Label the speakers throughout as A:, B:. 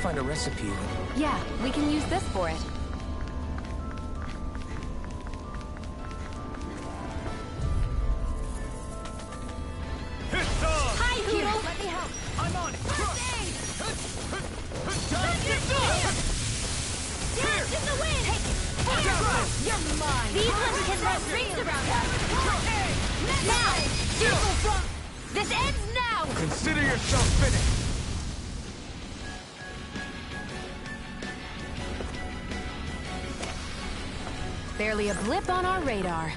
A: find a recipe.
B: Yeah, we can use this for it.
C: Hi, Hoodle! Let me help.
A: I'm on it.
C: Dance in the wind! Take it! You're mine! These ones can run rings around us! Now! This ends now!
A: Consider yourself finished.
B: Barely a blip on our radar.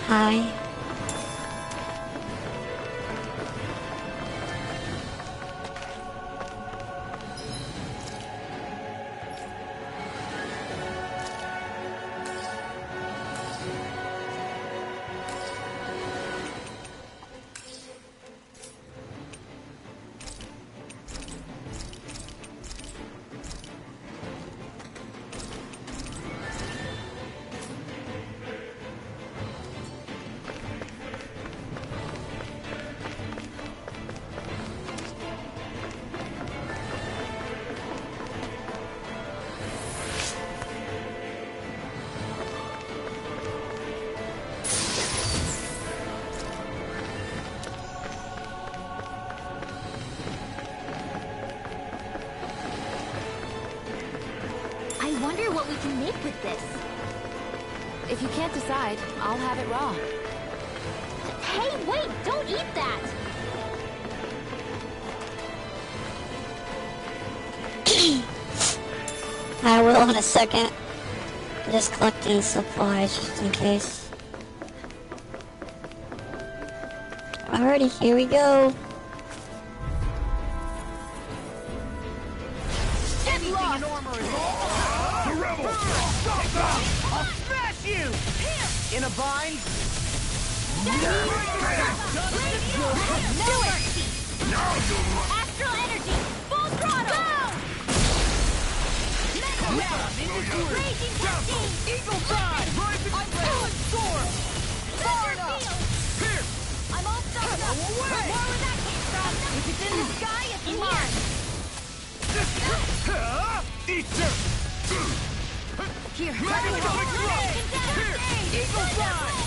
D: Hi.
C: I wonder what we can make with this.
B: If you can't decide, I'll have it raw.
C: Hey, wait! Don't eat that!
D: I will in a second. Just collecting supplies just in case. Alrighty, here we go.
C: Get lost!
A: The rebels! Stop them! I'll smash you! In a bind?
C: No mercy!
A: Now you'll
C: Astral energy! Full throttle! Raging cascade!
A: Eagle Pride! Rising Flame! Storm!
C: Far enough!
A: Here!
C: I'm all stuffed up!
A: Away!
C: More where that came from! If it's in the sky, it's mine!
A: Eater!
C: Here!
A: Let's go! Here! Eagle Pride!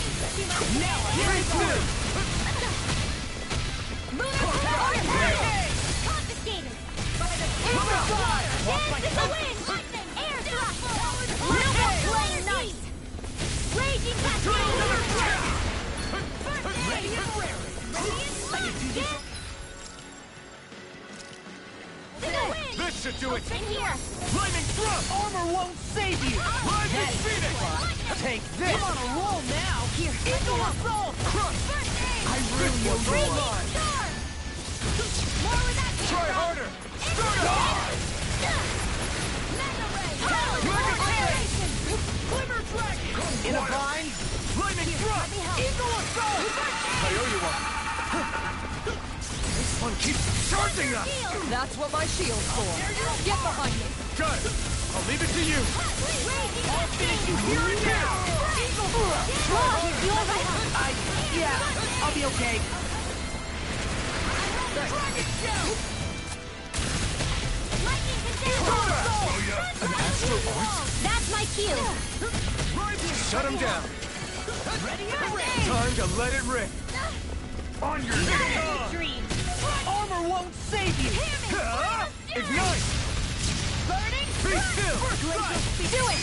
A: Now I'm
C: confiscated! Dance in the wind! Lightning! Air drop! We'll be playing nice! Raging cascade! Ready and raring!
A: This should do it!
C: In here!
A: Lightning thrust! Armor won't save you! Rising Phoenix! Take this! I'm on a roll now!
C: Here!
A: Eagle Assault! Crush! I ruined your
C: Raging
A: line!
C: storm! More where that came
A: Try
C: from!
A: harder! Die!
C: Mega ray!
A: Operation! Glimmer Dragon! In a bind? Lightning thrust! Eagle Assault! I owe you one! This one keeps charging us!
B: That's what my shield's for. Get behind me.
A: Good! I'll leave it to you! I'll finish you here and now! Yeah, I'll be okay. Dragon Shell!
C: Lightning
A: An astral art?
C: That's my cue!
A: Shut him down! Time to let it rip! On your knees!
C: Dream!
A: Armor won't save you! Ignite!
C: Burning!
A: Be still!
C: Do it!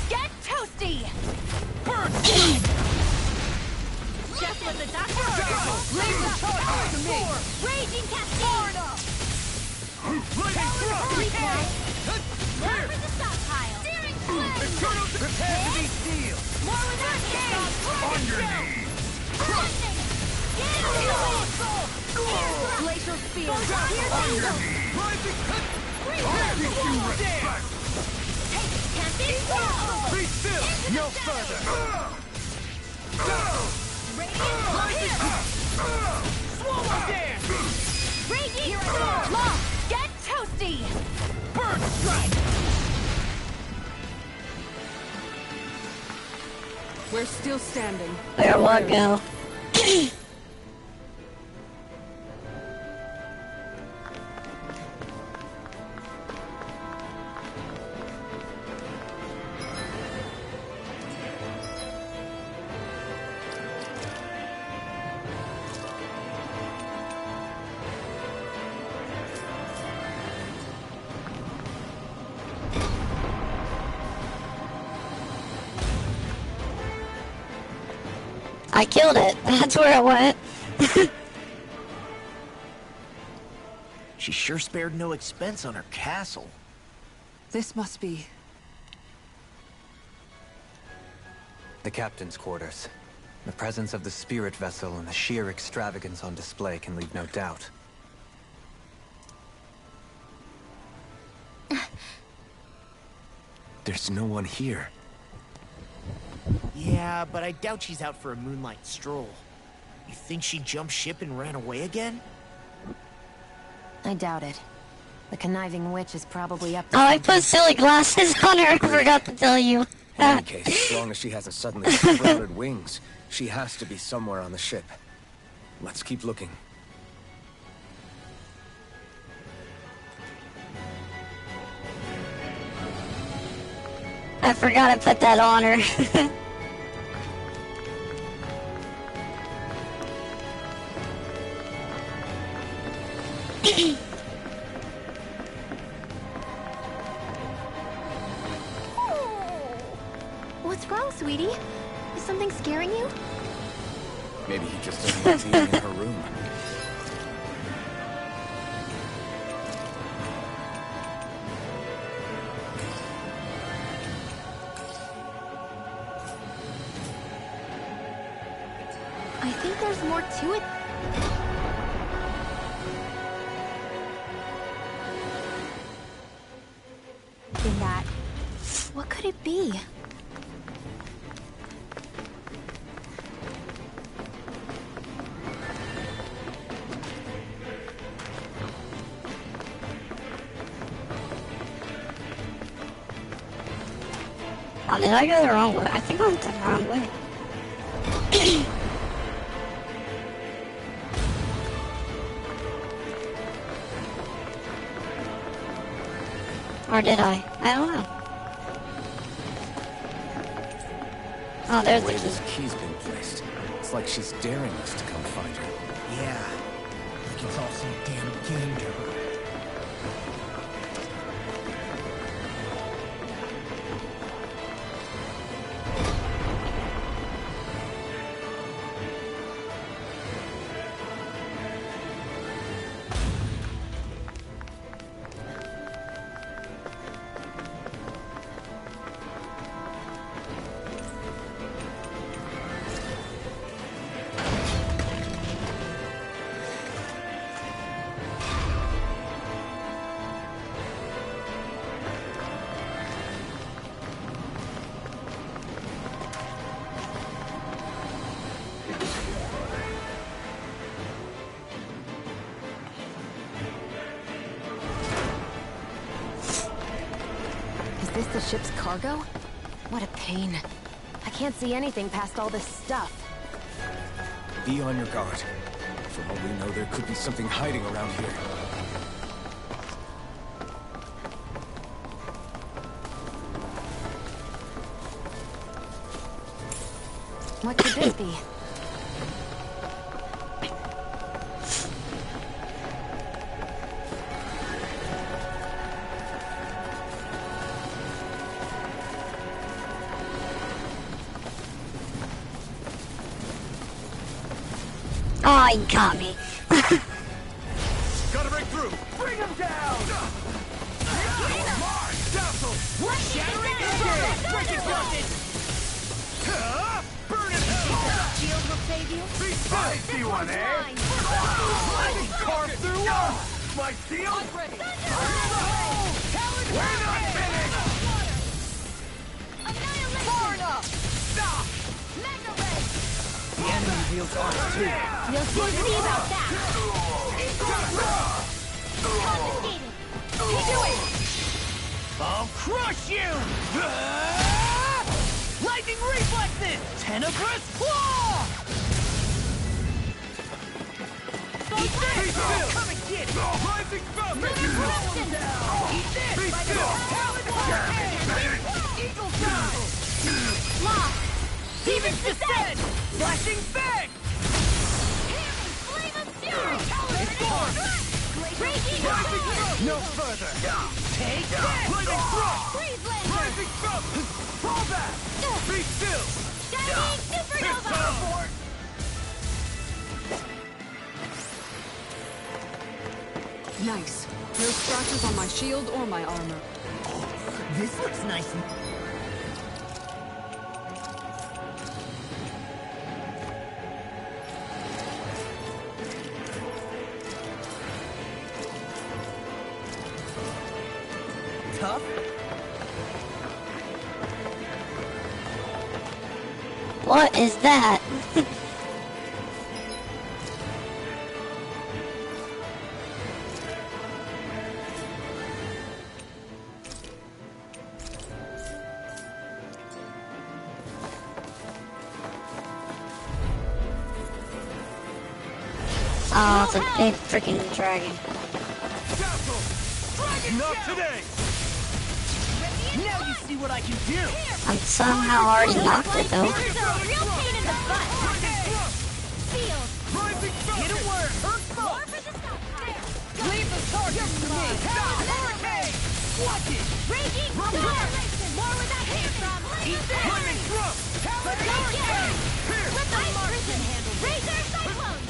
C: Get toasty!
A: Burn!
C: Just what the doctor
A: Laser charge to me!
C: Raging cascade!
A: Lightning thrust!
C: More for the stockpile! Searing flame!
A: Eternal prepare to be sealed!
C: More with that game!
A: On your knees!
C: Lightning! Get in the wind!
B: Glacial spear.
A: On your knees! Rising! I'll give you respect! Be still! No further! Swallow dance!
C: Raging storm! Law, get toasty!
A: Bird strike!
B: We're still standing.
D: Where will I go? I killed it. That's where it went.
A: She sure spared no expense on her castle.
B: This must be...
E: The captain's quarters. The presence of the spirit vessel and the sheer extravagance on display can leave no doubt.
F: There's no one here.
A: Yeah, but I doubt she's out for a moonlight stroll. You think she jumped ship and ran away again?
B: I doubt it. The conniving witch is probably up to
D: Oh, I put silly glasses on her. I forgot to tell you.
F: In any case, as long as she hasn't suddenly sprouted wings, she has to be somewhere on the ship. Let's keep looking.
D: I forgot to put that on her.
C: What's wrong, sweetie? Is something scaring you?
F: Maybe he just doesn't like being in her room.
C: I think there's more to it. Than that. What could it be?
D: Oh, did I go the wrong way? I think I went the wrong way. Or did I? I don't know. Oh, there's
F: The
D: the
F: way
D: key.
F: this key's been placed, it's like she's daring us to come find her.
A: Yeah. Like it's all some damn game to her.
B: Is this the ship's cargo? What a pain. I can't see anything past all this stuff.
F: Be on your guard. For all we know, there could be something hiding around here.
B: What could this be?
D: Oh, he got me.
A: Gotta break through! Bring him down! Dazzle! Shattering engage! Break it, Rocket! Burn it!
C: Shield will save you.
A: Be I see one, eh? I can carve through one! My shield? We're not finished!
C: You'll soon see about that. Confiscated. Do it.
A: I'll crush you! Lightning reflexes! Tenebrous claw! Eat this! Come and get it! Rising Falcon! Roll him down! Eat this! By the Talon Hurricane! Eagle Drive!
C: Lock.
A: Demon's Descent! Flashing Fang!
C: Flame of Fury.
A: It's gone!
C: Raging
A: No further! Take this! Lightning Thrust!
C: Freeze Lander.
A: Rising Falcon! Fall back! Be still!
C: Shining Supernova.
G: Nice. No scratches on my shield or my armor.
A: This looks nice. Tough?
D: What is that? Oh, it's a big freaking dragon.
A: Not today! Now you see what I can do!
D: I'm somehow already knocked it though.
C: Real pain in the butt. Field.
A: Get a word!
C: More for the stockpile.
A: Leave the target to me! Hurricane! Watch it!
C: Raging Storm. More where that came from.
A: Eat that! Lightning Thrust! Talon Hurricane! Here!
C: Let the Martian handle. Razor Cyclone.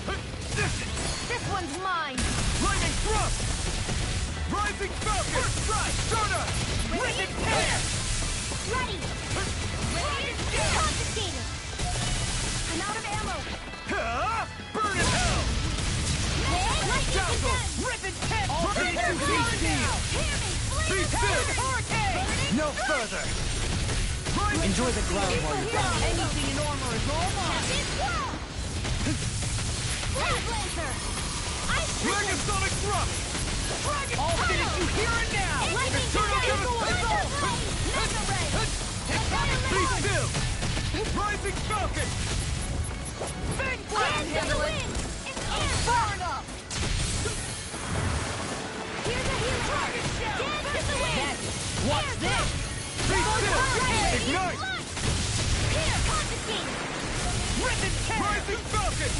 A: This one's mine! Lightning Thrust! Rising Falcon! First strike! Stunner! Wicked Tear!
C: Ready. Confiscated. I'm out of ammo.
A: Burn in hell!
C: Lightning
A: Dazzle!
C: Descent.
A: Rip and Tent!
C: Burn
A: Steel!
C: Hear me.
A: Be still! Hurricane! No further! Enjoy the ground while you're down. Anything in armor is all mine!
C: Blaze Lancer. Ice
A: Dragon-sonic thrust! Dragon I'll finish you here and now!
C: Lightning
A: Eternal
C: Descent.
A: Chemical
C: Mega Ray.
A: Be still! Rising Falcon! Fang Blast!
C: Hands to the wind. It's air.
A: Burn up!
C: Here's a huge
A: Dragon Shell!
C: Dance to the wind.
A: Watch this! Be still! Ignite!
C: Here, confiscated.
A: Rip and tear! Rising Falcon!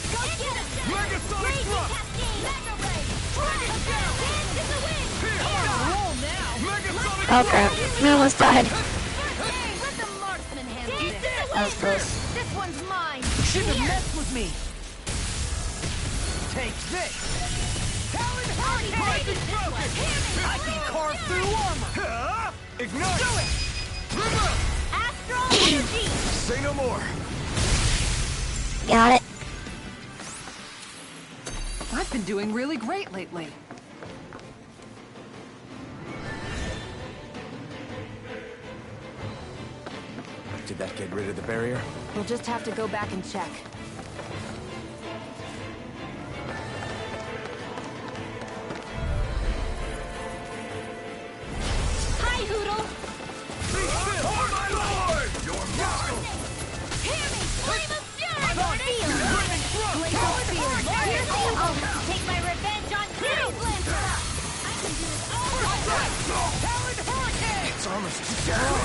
C: Go get him.
A: Megasonic
C: Raging
A: thrust!
C: Cascade. Mega Ray.
A: Dragon Shell!
C: Dance to the wind.
A: Here! Roll now! Megasonic
D: Oh crap, I almost died.
C: Let the marksman handle this.
D: That was close.
C: This one's mine.
A: Shouldn't have messed with me! Take this! Talon Hurricane! I can carve through armor! Ignite! Do it! River!
C: Astral energy.
F: Say no more.
D: Got it.
G: I've been doing really great lately.
F: Did that get rid of the barrier?
B: We'll just have to go back and check.
C: Hi, Hoodle.
A: Be still! Oh my lord! Your muscle!
C: Hear me. Flame of Fury.
A: Field! Lightning thrust! Talon Hurricane!
C: I'll take my revenge on Blaze Lancer. I can do it all.
A: Talon Hurricane!
F: Its armor's too down.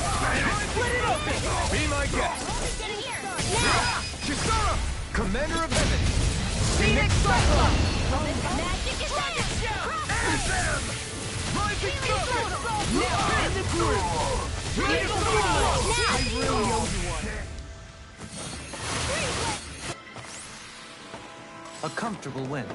A: Split it open! Be my guest!
C: Get it here. Now.
F: Kisara! Commander of Heaven!
A: Phoenix Cyclone!
C: Magic is there.
A: Rising Falcon! Now in the groove! Eagle Flight! I really owe you one.
E: A comfortable win.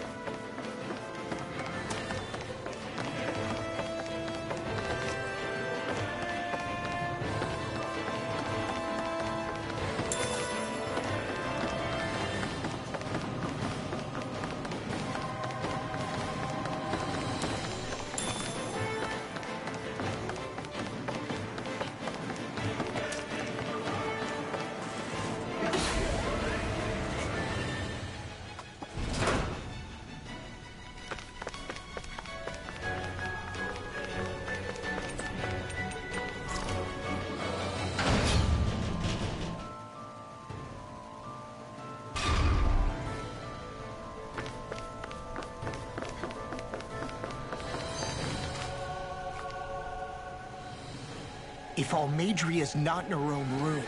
H: If Almadria's not in her own room,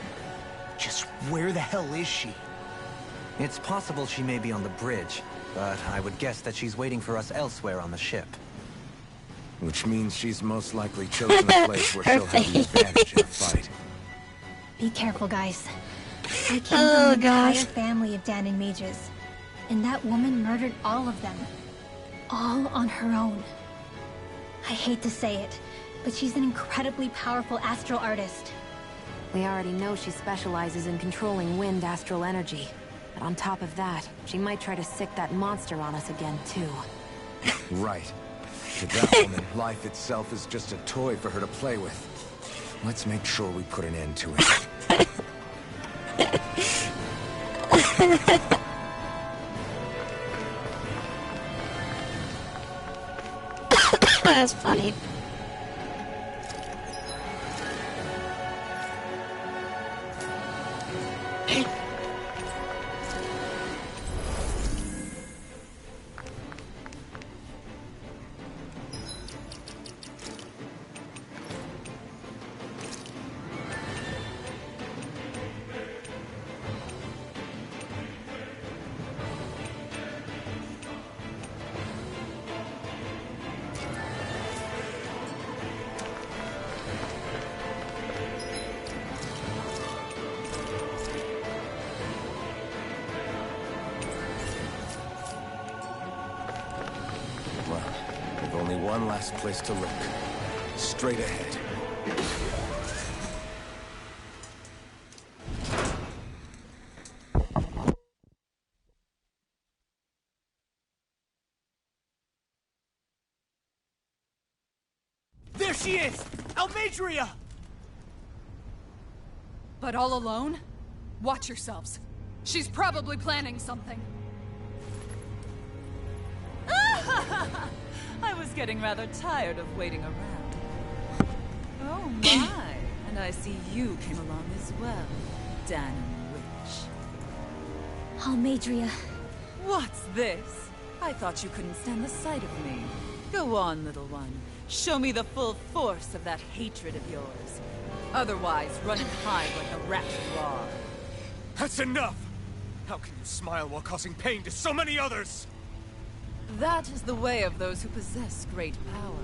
H: just where the hell is she?
E: It's possible she may be on the bridge, but I would guess that she's waiting for us elsewhere on the ship.
F: Which means she's most likely chosen a place where she'll have the advantage in a fight.
C: Be careful, guys. I came
D: Oh,
C: from an
D: gosh.
C: entire family of Danon mages, and that woman murdered all of them. All on her own. I hate to say it, but she's an incredibly powerful astral artist.
B: We already know she specializes in controlling wind astral energy. But on top of that, she might try to sick that monster on us again, too.
F: Right. To that woman, life itself is just a toy for her to play with. Let's make sure we put an end to it.
D: That's funny.
F: One last place to look. Straight ahead.
A: There she is! Almadria!
G: But all alone? Watch yourselves. She's probably planning something.
I: I was getting rather tired of waiting around. Oh my, and I see you came along as well, Danon Witch.
C: Almadria.
I: What's this? I thought you couldn't stand the sight of me. Go on, little one. Show me the full force of that hatred of yours. Otherwise, run and hide like a rat you are.
A: That's enough! How can you smile while causing pain to so many others?
I: That is the way of those who possess great power.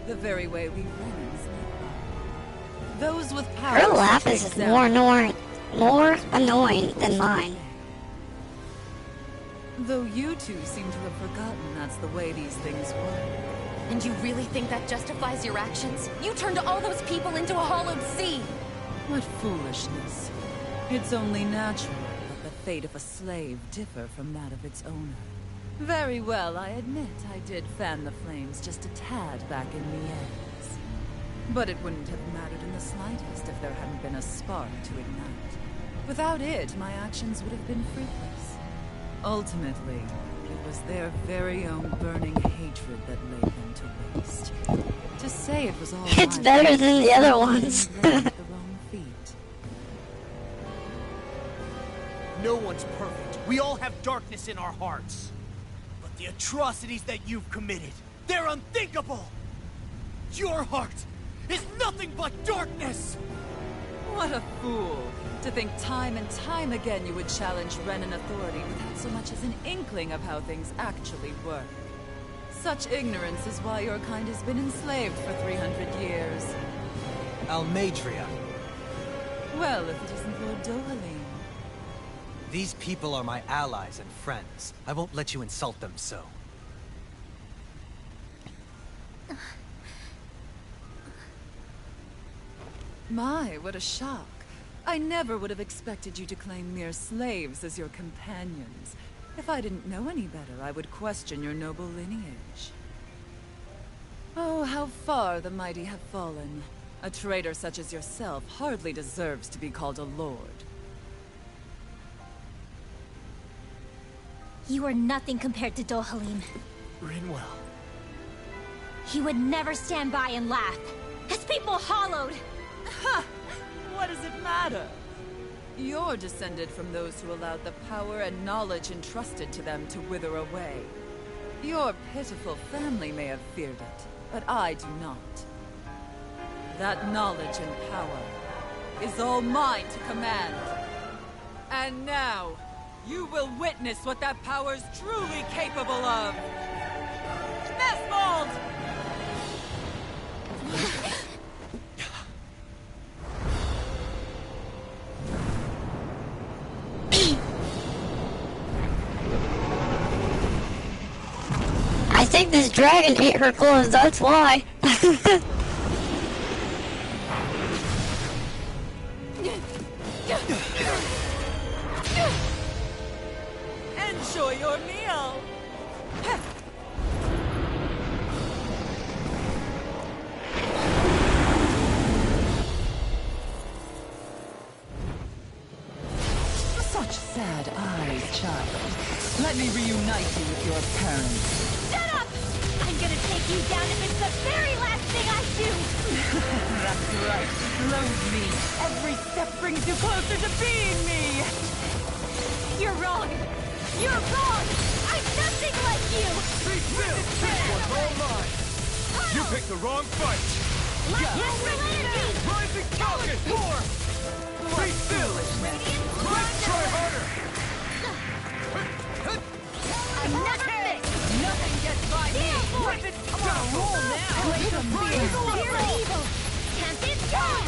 I: The very way we Renans live by. Those with power...
D: Her laugh is more annoying than mine.
I: Though you two seem to have forgotten that's the way these things work.
B: And you really think that justifies your actions? You turned all those people into a hollowed sea!
I: What foolishness. It's only natural that the fate of a slave differ from that of its owner. Very well, I admit I did fan the flames just a tad back in the ends. But it wouldn't have mattered in the slightest if there hadn't been a spark to ignite. Without it, my actions would have been fruitless. Ultimately, it was their very own burning hatred that laid them to waste. To say it was all
D: It's better than the other ones.
I: at the wrong feet.
A: No one's perfect. We all have darkness in our hearts. But the atrocities that you've committed, they're unthinkable! Your heart is nothing but darkness!
I: What a fool! To think time and time again you would challenge Renan authority without so much as an inkling of how things actually work. Such ignorance is why your kind has been enslaved for 300 years.
E: Almadria.
I: Well, if it isn't Lord Dohalim.
E: These people are my allies and friends. I won't let you insult them so.
I: My, what a shock. I never would have expected you to claim mere slaves as your companions. If I didn't know any better, I would question your noble lineage. Oh, how far the mighty have fallen. A traitor such as yourself hardly deserves to be called a lord.
C: You are nothing compared to Dohalim.
A: Rinwell.
C: He would never stand by and laugh. His people hollowed!
I: Ha! What does it matter? You're descended from those who allowed the power and knowledge entrusted to them to wither away. Your pitiful family may have feared it, but I do not. That knowledge and power is all mine to command. And now, you will witness what that power's truly capable of. Mess mold!
D: I think this dragon ate her clothes, that's why.
I: Enjoy your meal! Such sad eyes, child. Let me reunite you with your parents.
C: Shut up! I'm gonna take you down if it's the very last thing I do!
I: That's right. Loathe me. Every step brings you closer to being me!
C: You're wrong! You're wrong! I'm nothing like you!
F: Be still! This one's all mine! You picked the wrong fight! Rising Falcon! Be still! Let's try harder!
C: I'm never fixed!
I: Nothing gets by me! Rip it! Come on, roll now! Play some fear!
C: Fear of evil! Can't it strong!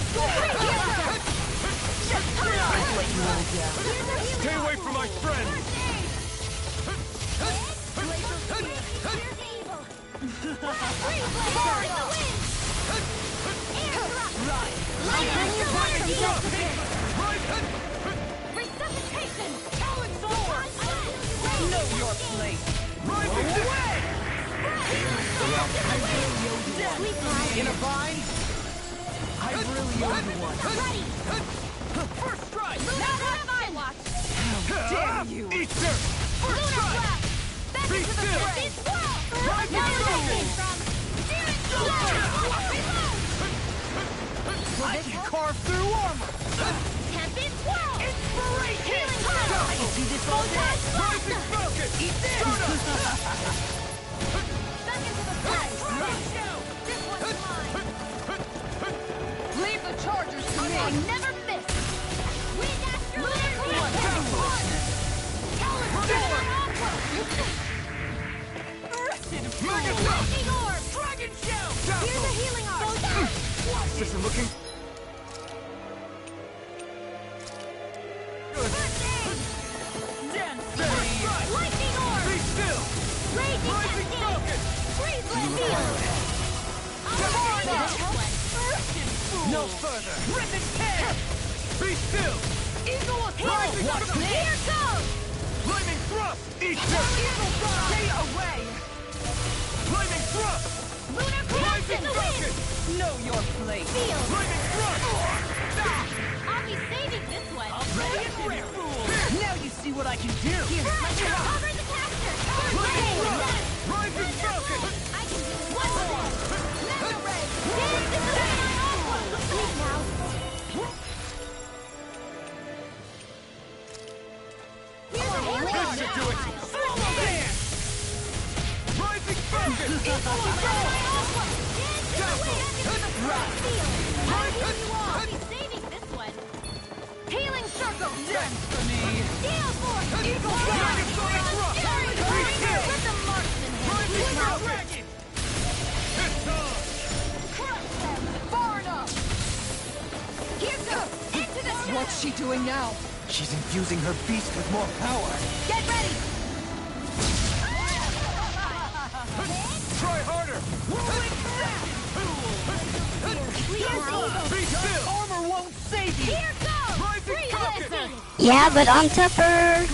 F: Stay away from my friend!
C: Resuscitation!
I: Know your place!
F: Rising away!
H: In a bind? I really owe you one.
F: First strike!
C: Not on my watch!
I: Dare you!
F: Easter! First strike! Be still! Rising Falcon!
H: I can carve through armor.
C: Can't be swirled!
H: Inspiration!
C: I can see this all day!
F: Rising Falcon!
H: Eat this!
C: Back into the flash! This one's mine!
I: Leave the chargers to
C: I
I: me!
C: never miss! Wind Astral Lightning Orb!
F: Dragon Shell!
C: Here's a healing orb!
F: This isn't looking good.
C: First aid!
I: Dance
F: First strike!
C: Lightning orb!
F: Be still!
C: Raging
F: Rising
C: Cascade!
F: Falcon!
C: Freeze Field!
H: No further.
F: Rip and tear! Be still!
C: Eagle of
F: Rising
C: Healing!
F: Falcon!
C: Here goes!
F: Flaming Thrust! Easter!
I: Stay away!
F: Flaming Thrust!
C: Lunar Cross in
F: Rising
C: the
F: Falcon!
C: wind!
I: Know your place!
C: Field!
F: Flaming Thrust!
C: I'll be saving this one!
H: Ready and rare. Now you see what I can do.
C: Cover the caster!
F: Flaming Thrust! Rising Falcon!
C: I can do one more! Mega Ray! Dance in the wind! Sleep now! Here's a healing
F: This
C: orb!
F: should do it! Swallow dance! Rising Falcon!
C: I'll be saving this one! Healing circle!
I: Dance for me!
C: Steel force! Eagle
F: Dragon Sonic Thrust! Be still!
C: Let the marksman
F: Rising
C: hit!
F: Dragon! It's on!
C: Crush them! Far enough! Here goes! Into the shadow!
H: What's she doing now? She's infusing her beast with more power.
C: Get ready!
F: Try harder! Be still!
H: Armor won't save you.
C: Here goes!
F: Rising
C: Freeze
F: Falcon!
C: Listen!
D: Yeah, but I'm tougher.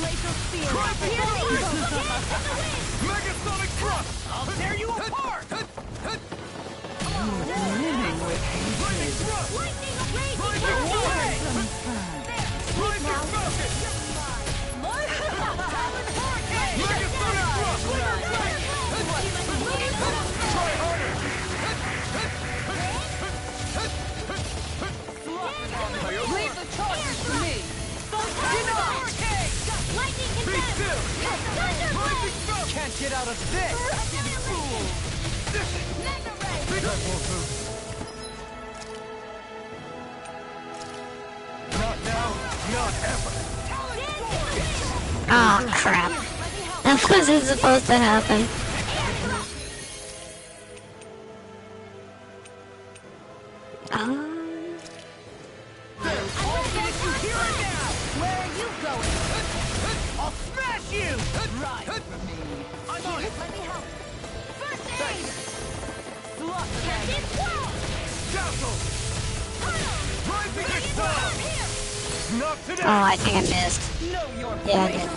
F: Megasonic Thrust!
H: I'll tear you apart.
I: Living with
F: Flaming Thrust!
C: Lightning
F: Rising away! Rising Falcon! Megasonic Thrust! Try harder!
I: Leave the charges to me!
C: Lightning
F: Be
C: condemned!
F: still!
C: Thunderbolt!
F: Rising Falcon!
H: Can't get out of this.
C: Mega Ray!
F: That won't move.
D: Oh crap. That wasn't supposed to happen.
A: Where are you going? I'll smash you! Right for me. I'm on it.
C: Let me help.
A: First aid!
D: Oh, I think I missed. Yeah, I did.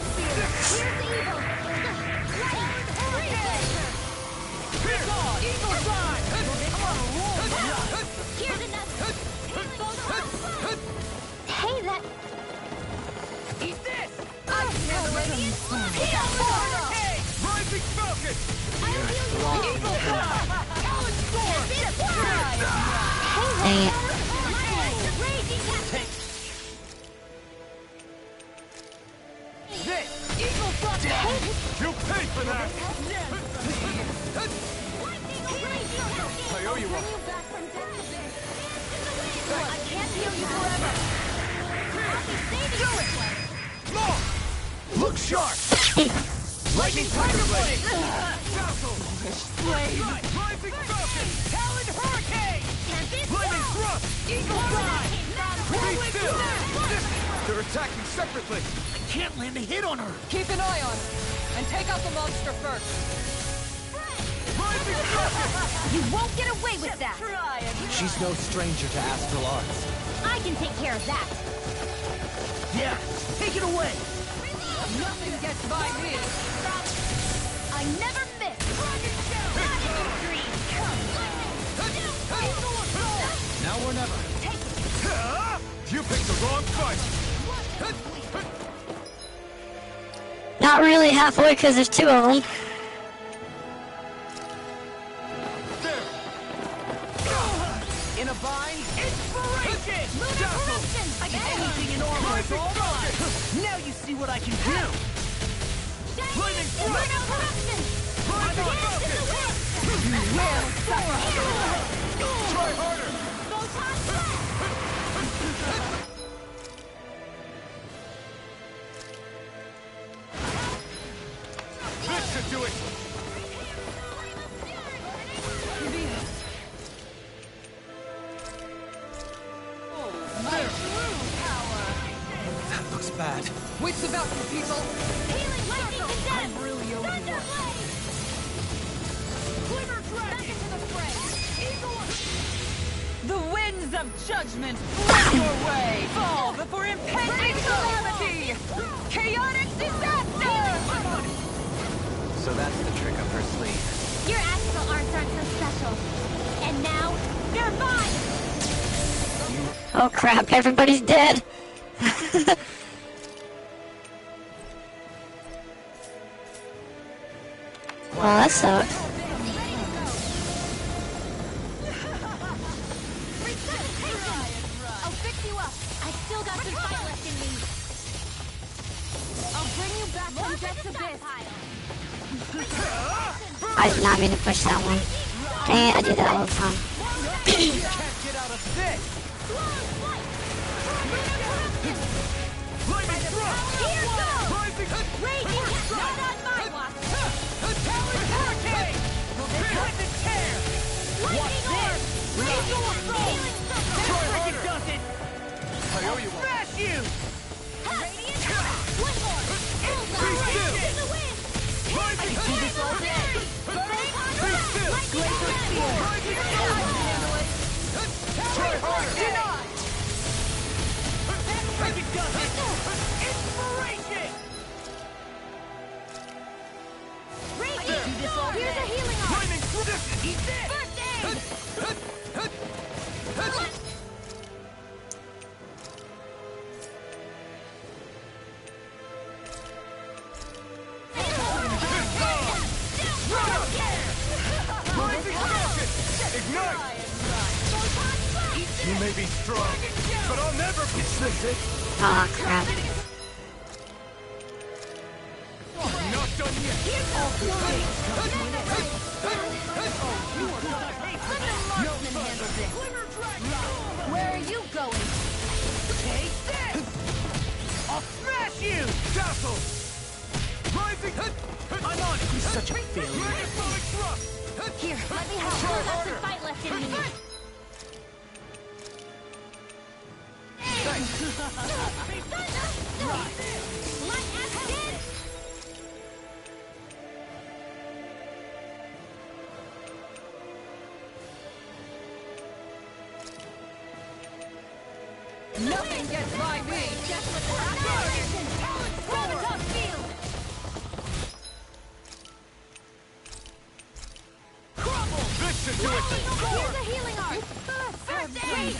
C: Hey, that...
A: Eat this!
F: Rising Falcon!
D: Dang it.
F: You'll pay for that! I owe you one.
C: I can't heal you forever.
F: Look sharp! Lightning Tiger Blade! Rising Falcon!
A: Talon Hurricane!
F: Lightning Thrust!
A: Eagle Fly!
F: Be still! They're attacking separately!
A: I can't land a hit on her!
G: Keep an eye on her, and take out the monster first.
F: Rising Falcon!
C: You won't get away with that.
H: She's no stranger to astral arts.
C: I can take care of that.
A: Yeah, take it away!
G: Nothing gets by me.
C: I never miss.
H: Now or never.
F: You picked the wrong fight!
D: Not really halfway because there's two of them.
A: In a bind, inspiration! Lunar corruption! Anything in armor is all mine! Now you see what I can do!
F: Lightning
C: Lunar
F: Thrust!
C: corruption!
A: You will suffer!
F: Try harder! This should do it!
H: That looks bad.
G: Wits about you, people.
C: Healing lightning condemned!
A: I'm really over one.
C: Glimmer back into the fray!
I: The winds of judgment blow your way! Fall before impending calamity! Chaotic disaster!
E: So that's the trick up her sleeve.
C: Your astral arts aren't so special. And now, they're mine!
D: Oh crap, everybody's dead. Well, that sucks.
C: I'll fix you up. I've still got some fight left in me. I'll bring you back from death's abyss.
D: I did not mean to push that one. Dang it, I do that all the time.
A: Can't get out of this!
F: Lightning Thrust!
C: Here goes!
F: Rising
C: Raging not on my watch!
A: Talon Hurricane! Hit the tear!
C: Lightning orb! Eagle assault!
A: Looks like it does it!
F: I owe you one.
A: Smash you!
C: Radiant! One more!
F: Be still!
C: In the wind!
F: Rising
C: Do this all day!
F: Be still! Rising Try harder!
A: Looks like it does it! Inspiration!
C: Radiant! Do this all day! Here's a healing arm!
F: Lightning Thrust!
A: Eat this!
C: First aid!
F: Rising Falcon! Ignite! You may be strong, but I'll never be sick.
D: Oh crap.
F: Not done yet.
C: Where are you going?
A: Take this!
F: Dazzle! Rising!
A: I'm on it!
H: He's such a failure.
C: Here, let me help. Still got some fight left in me.
I: Nothing gets by me!
C: Just with the Gravitas field!
A: Crumble! This should do it!
C: Here's a healing art! First aid!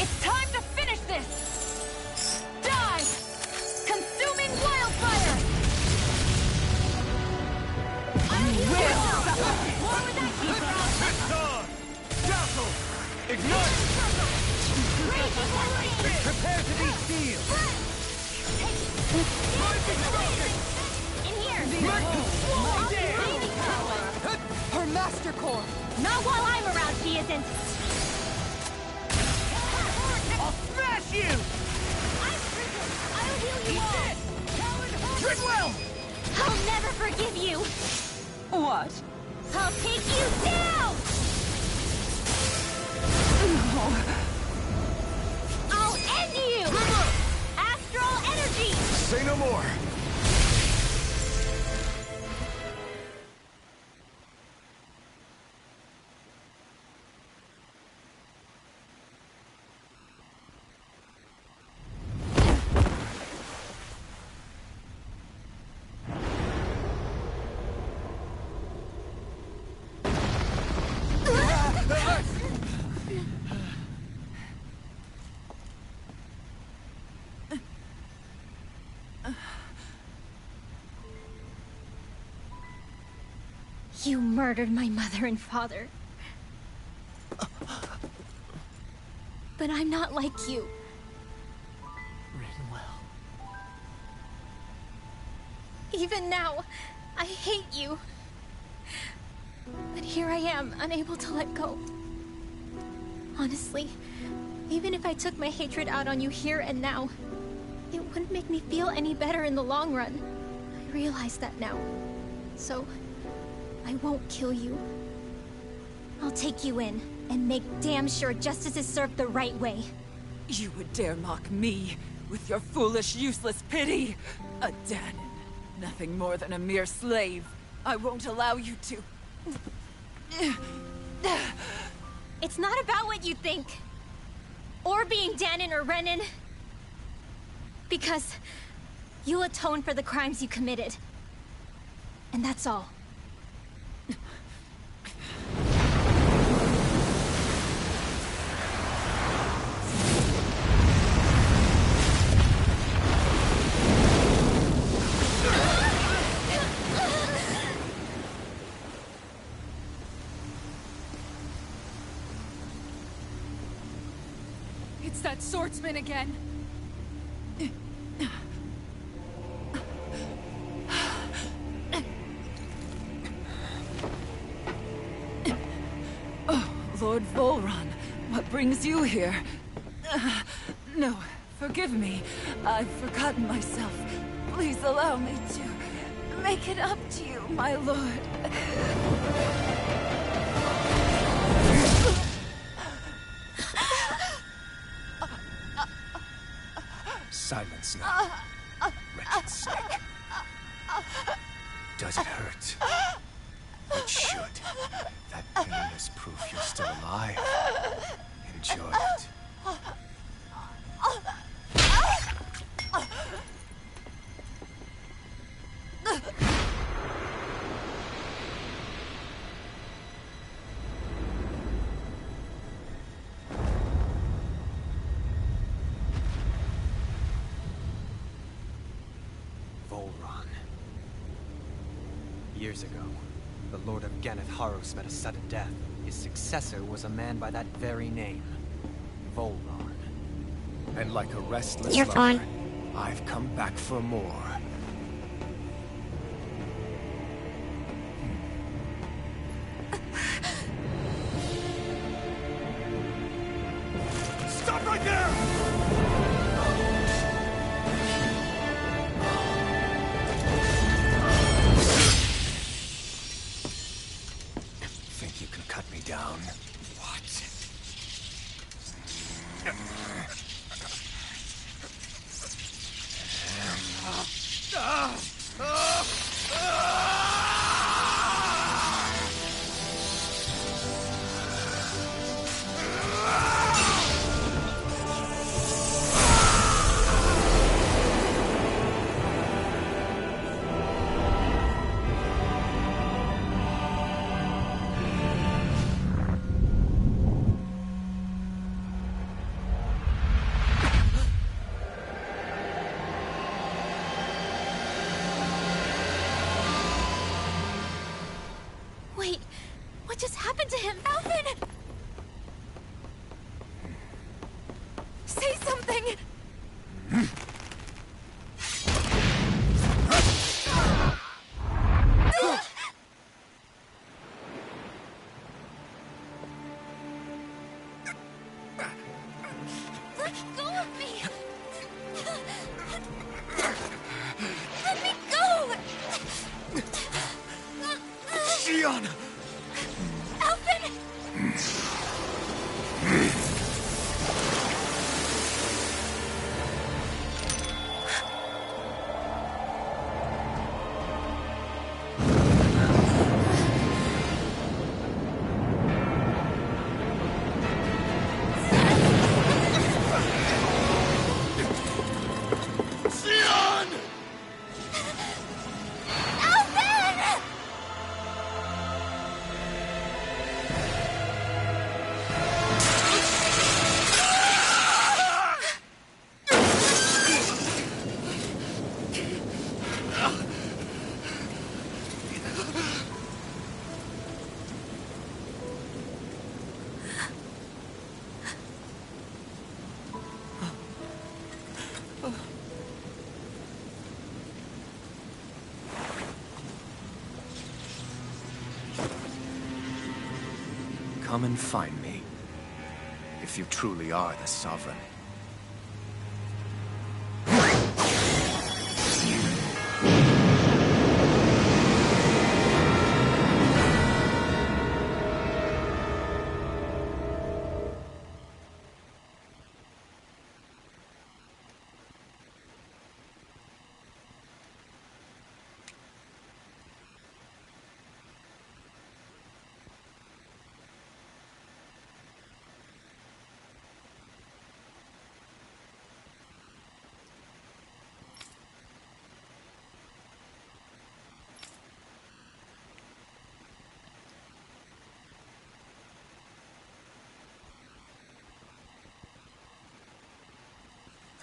I: It's time to finish this! Die! Consuming wildfire!
A: It's on! Dazzle! Ignite! Prepare to be sealed!
C: In here!
I: Her master core!
C: Not while I'm around, she isn't!
A: I'll smash you!
C: I'll heal you all!
A: Tridwell!
C: I'll never forgive you!
I: What?
C: I'll take you down! I'll end you! Astral energy!
F: Say no more!
C: You murdered my mother and father. But I'm not like you.
H: Written well.
C: Even now, I hate you. But here I am, unable to let go. Honestly, even if I took my hatred out on you here and now, it wouldn't make me feel any better in the long run. I realize that now. So, I won't kill you. I'll take you in, and make damn sure justice is served the right way.
I: You would dare mock me with your foolish, useless pity? A Danon, nothing more than a mere slave. I won't allow you to.
C: It's not about what you think. Or being Danon or Renan. Because you'll atone for the crimes you committed. And that's all.
I: It's that swordsman again. Oh, Lord Volron, what brings you here? No, forgive me. I've forgotten myself. Please allow me to make it up to you, my lord.
F: Silence now, wretched snake. Does it hurt? It should. That pain is proof you're still alive. Enjoy it.
E: Volron. Years ago, the Lord of Ganeth Haros met a sudden death. His successor was a man by that very name, Volron.
F: And like a restless
D: You're
F: lover,
D: fine.
H: I've come back for more.
A: Stop right there!
H: Think you can cut me down? What?
C: Wait, what just happened to him? Alvin! Say something! Let go of me! Let me go!
H: Shionne!
C: Alvin!
A: Shionne!
C: Alvin!
H: Come and find me. If you truly are the Sovereign.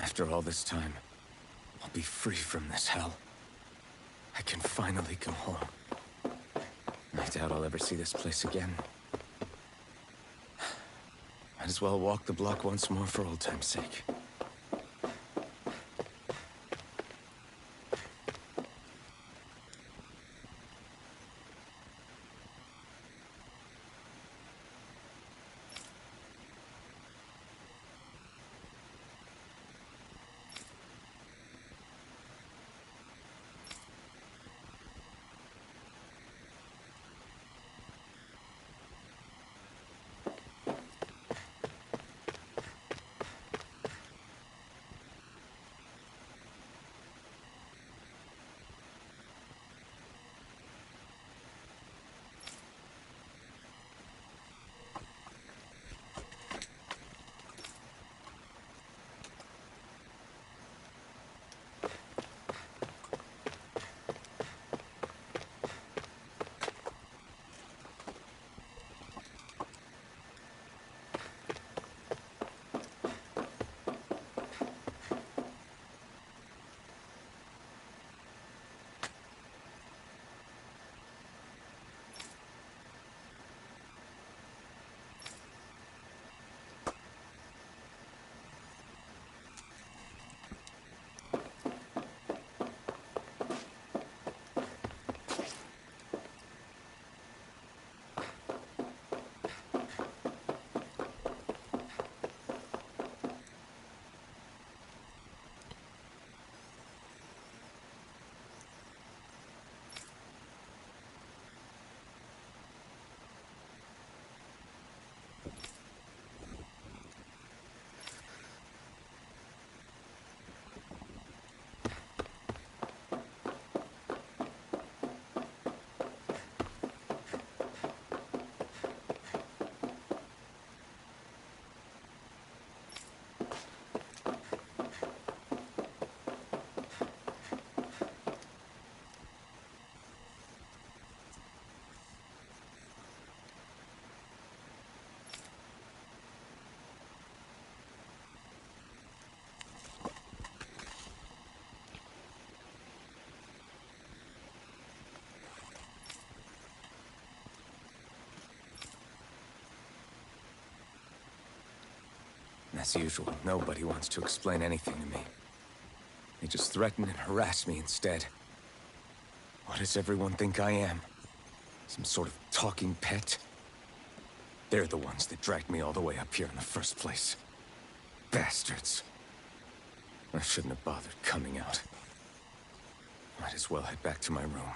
H: After all this time, I'll be free from this hell. I can finally go home. I doubt I'll ever see this place again. Might as well walk the block once more for old time's sake. As usual, nobody wants to explain anything to me. They just threaten and harass me instead. What does everyone think I am? Some sort of talking pet? They're the ones that dragged me all the way up here in the first place. Bastards. I shouldn't have bothered coming out. Might as well head back to my room.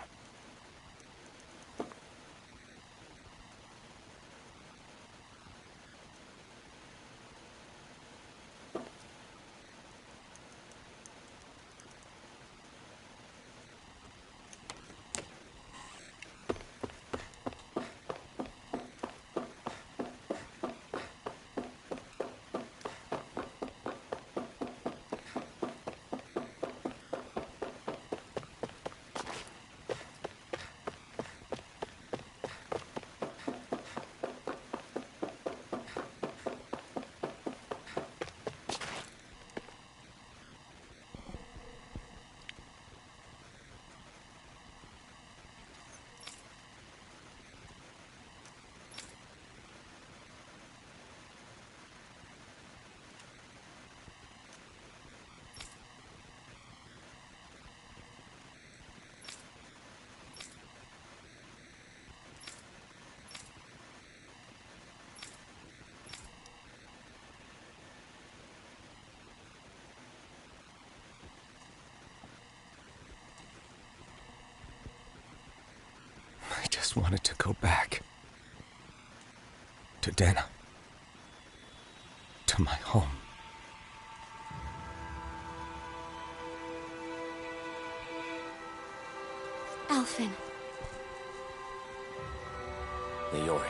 H: I just wanted to go back. To Dana. To my home.
C: Alphen.
H: Leori.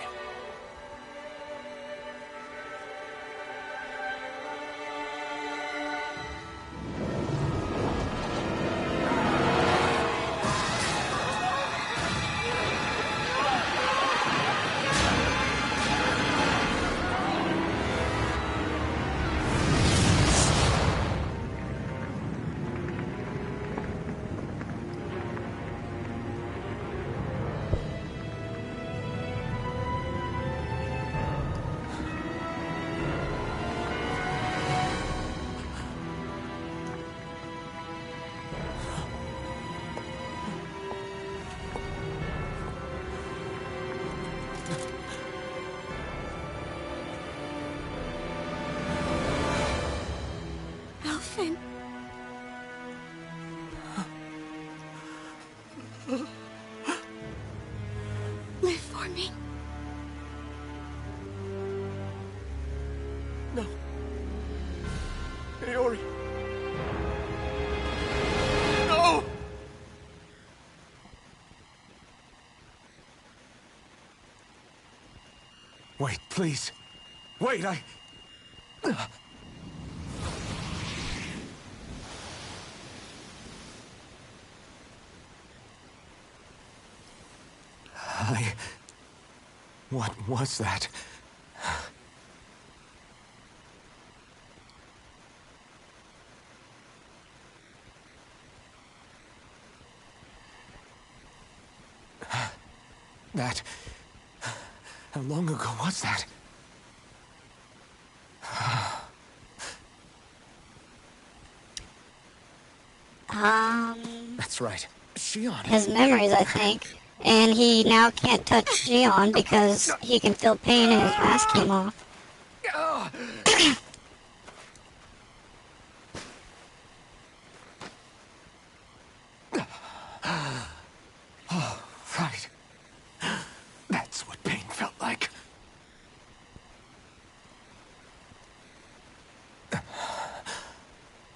C: Alphen. Live for me.
H: No. Leori. No! Wait, please. Wait, I... What was that? That... How long ago was that? That's right. Shionne.
D: His memories, I think. And he now can't touch Shionne because he can feel pain and his mask came off.
H: Oh, right. That's what pain felt like.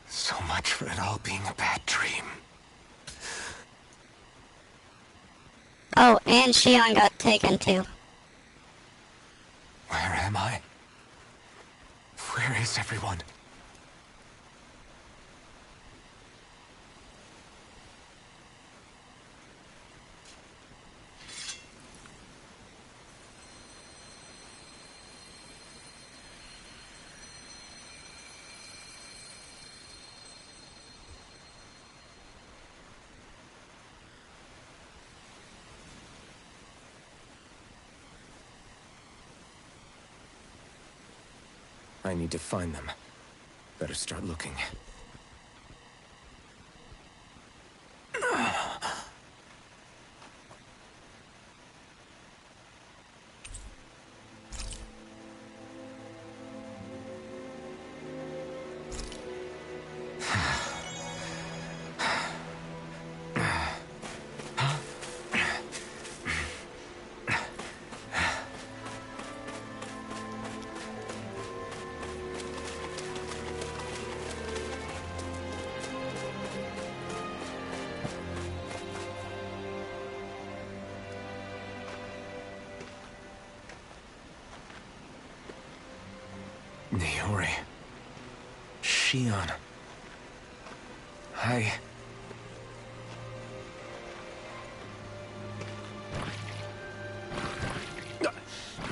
H: So much for it all being a bad dream.
D: Oh, and Shionne got taken too.
H: Where am I? Where is everyone? I need to find them. Better start looking. Niori. Shionne.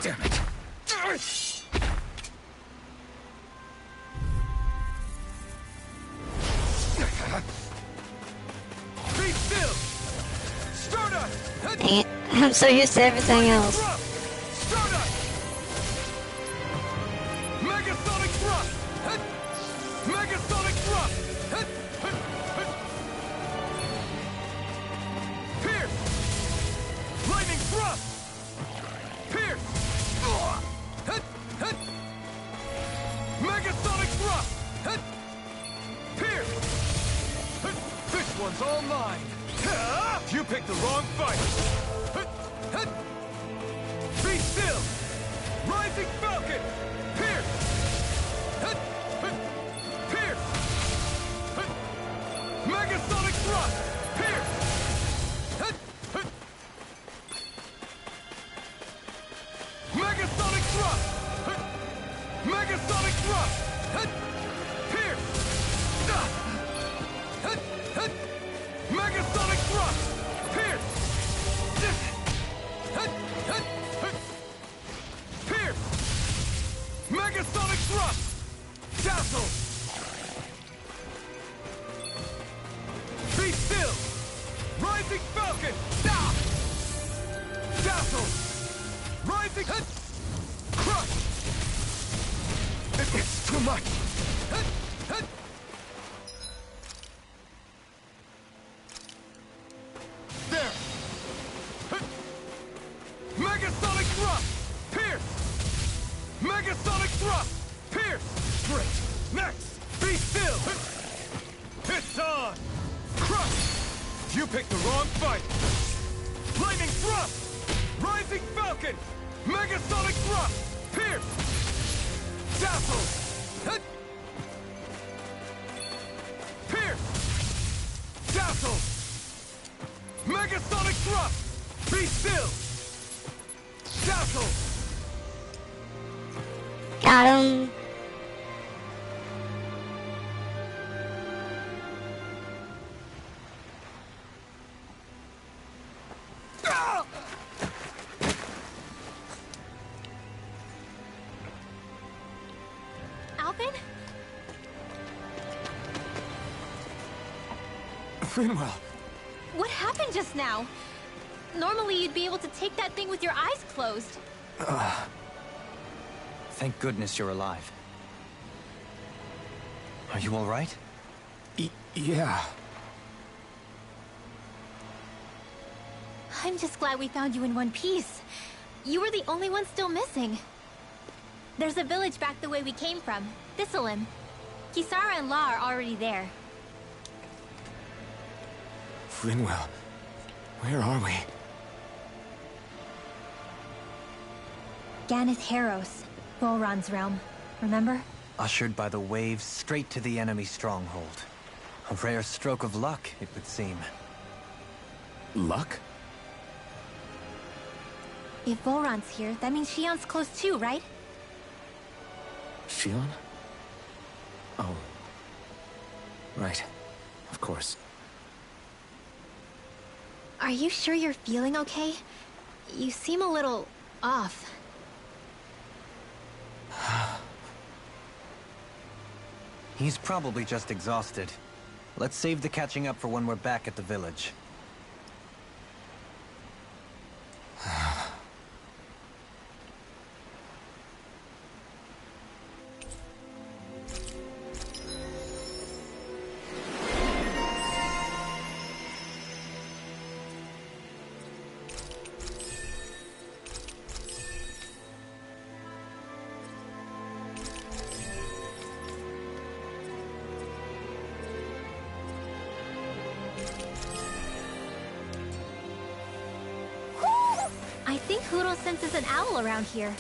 H: Damn it.
F: Be still! Start us!
D: Dang it. I'm so used to everything else.
F: Start us! Megasonic thrust! Megasonic thrust! Pierce! Lightning thrust! Pierce! Megasonic thrust! Pierce! This one's all mine! You picked the wrong fight! Be still! Rising Falcon! Pierce! Pierce! Megasonic thrust! Pierce! Megasonic thrust! Megasonic thrust! Pierce! Megasonic thrust! Pierce! Pierce! Megasonic thrust! Dazzle! Be still! Rising Falcon! Dazzle! Rising... Crush! It's too much! There! Megasonic thrust! Pierce! Megasonic thrust! Pierce! Great! Next! Be still! It's on! Crush! You picked the wrong fight! Lightning thrust! Rising Falcon! Megasonic thrust! Pierce! Dazzle! Pierce! Dazzle! Megasonic thrust! Be still! Dazzle!
D: Got him.
C: Alvin?
H: Finwell.
C: What happened just now? Normally you'd be able to take that thing with your eyes closed.
E: Thank goodness you're alive. Are you all right?
H: Yeah.
C: I'm just glad we found you in one piece. You were the only one still missing. There's a village back the way we came from, Thistleim. Kisara and La are already there.
H: Finwell. Where are we?
C: Ganeth Heros, Volron's realm. Remember?
E: Ushered by the waves straight to the enemy stronghold. A rare stroke of luck, it would seem.
H: Luck?
C: If Volron's here, that means Shionne's close too, right?
H: Shionne? Oh. Right. Of course.
C: Are you sure you're feeling okay? You seem a little off.
E: He's probably just exhausted. Let's save the catching up for when we're back at the village.
C: think Hoodle senses an owl around here.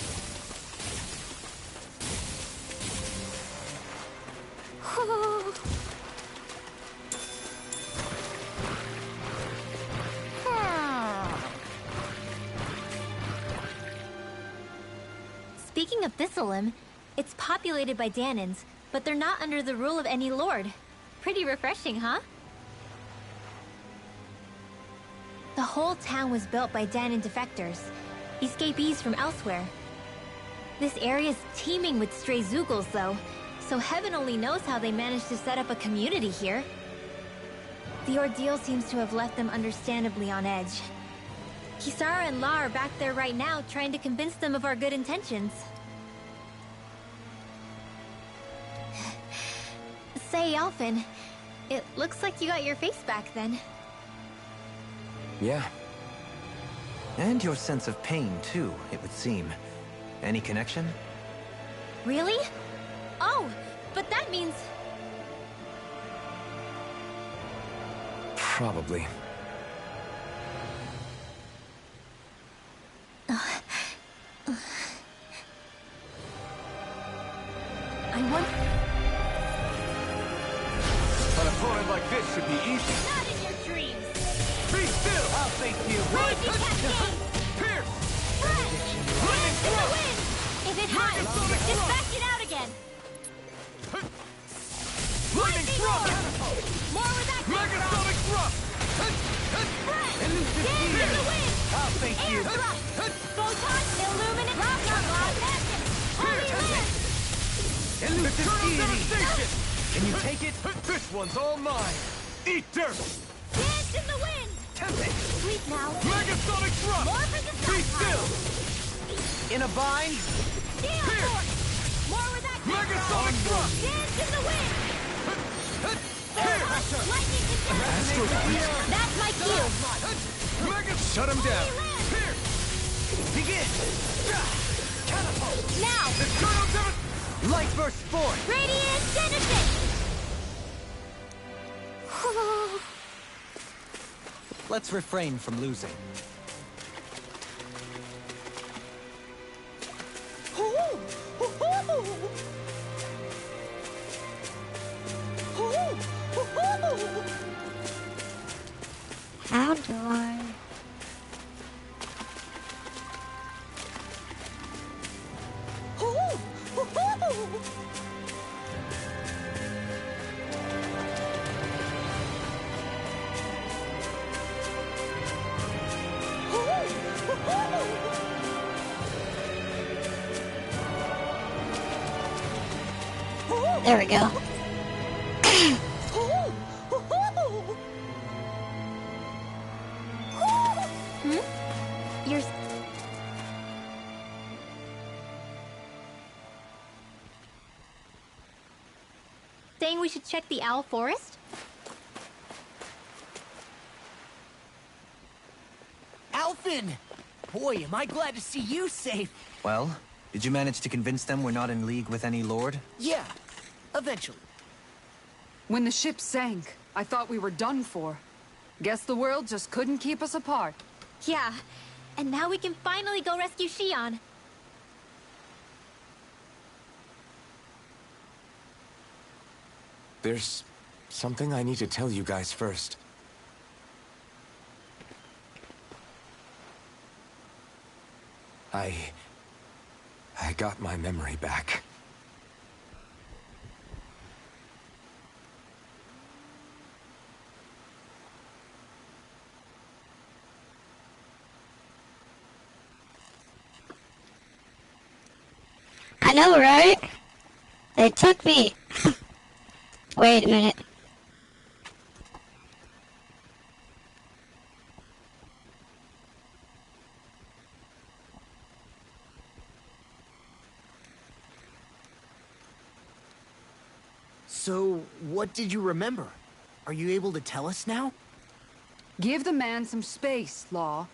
C: Speaking of Thistleum, it's populated by Danans, but they're not under the rule of any lord. Pretty refreshing, huh? The whole town was built by Danan defectors, escapees from elsewhere. This area's teeming with stray Zoogles, though, so heaven only knows how they managed to set up a community here. The ordeal seems to have left them understandably on edge. Kisara and La are back there right now, trying to convince them of our good intentions. Say, Alphen, it looks like you got your face back then.
F: Yeah.
E: And your sense of pain, too, it would seem. Any connection?
C: Really? Oh, but that means...
F: Probably.
C: I want...
H: An opponent like this should be easy.
C: Not in your dreams!
H: Be still!
A: I'll thank you.
C: Crazy cascade!
H: Pierce!
C: Press! Dance in the wind! If it hides,
H: Megasonic
C: just
H: thrust!
C: back it out again!
H: Lightning thrust!
C: More with that
H: Megasonic thrust!
C: Press! Dance in the wind!
A: I'll thank
C: Air
A: you.
C: thrust! Photon! Illuminate! Holy land!
A: This is easy.
H: Devastation!
A: Can you take it?
H: This one's all mine! Eat dirt!
C: Dance in the wind!
A: Tempt it.
C: Sleep now.
H: Megasonic thrust!
C: More for the
H: Be
C: sky
H: still!
A: In a bind.
C: Gale force! More with that
H: Megasonic thrust!
C: Dance in the wind!
H: Pierce!
C: Lightning control! That's my cue!
H: Shut him down!
C: Holy land!
H: Pierce!
A: Begin. Catapult.
C: Now!
H: Eternal devastation!
A: Light burst forth.
C: Radiant Genesis!
E: Let's refrain from losing.
D: How do I... There we go.
C: You're... saying we should check the Owl Forest?
A: Alphen! Boy, am I glad to see you safe.
E: Well, did you manage to convince them we're not in league with any lord?
A: Yeah, eventually.
G: When the ship sank, I thought we were done for. Guess the world just couldn't keep us apart.
C: Yeah, and now we can finally go rescue Shionne.
F: There's something I need to tell you guys first. I got my memory back.
D: I know, right? They took me. Wait a minute.
A: So, what did you remember? Are you able to tell us now?
G: Give the man some space, Law.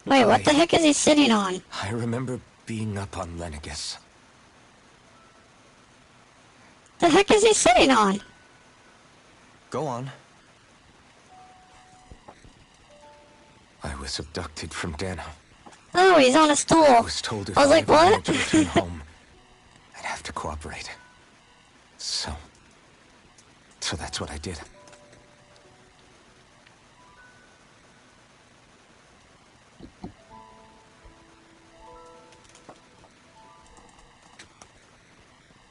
D: Wait, what the heck is he sitting on?
F: I remember being up on Lenegus.
D: The heck is he sitting on?
E: Go on.
H: I was abducted from Dano.
D: Oh, he's on a stool.
H: I was told if
D: I was like,
H: ever wanted
D: what?
H: to return home, I'd have to cooperate. So that's what I did.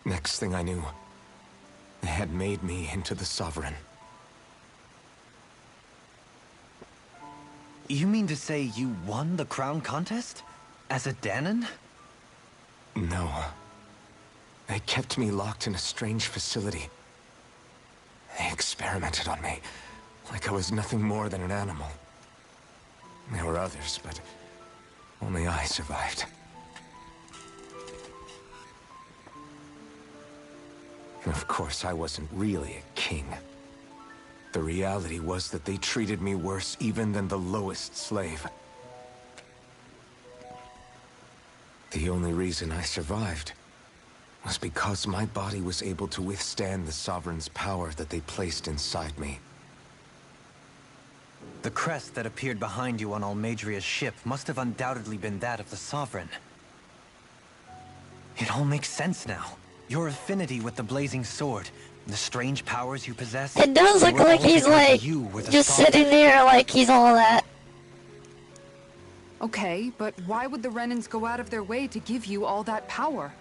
H: Next thing I knew, they had made me into the Sovereign.
E: You mean to say you won the crown contest? As a Danon?
H: No. They kept me locked in a strange facility. They experimented on me, like I was nothing more than an animal. There were others, but only I survived. Of course, I wasn't really a king. The reality was that they treated me worse even than the lowest slave. The only reason I survived was because my body was able to withstand the Sovereign's power that they placed inside me.
E: The crest that appeared behind you on Almadria's ship must have undoubtedly been that of the Sovereign. It all makes sense now. Your affinity with the blazing sword, the strange powers you possess.
D: It does look like he's like just sitting there like he's all that.
G: Okay, but why would the Renans go out of their way to give you all that power?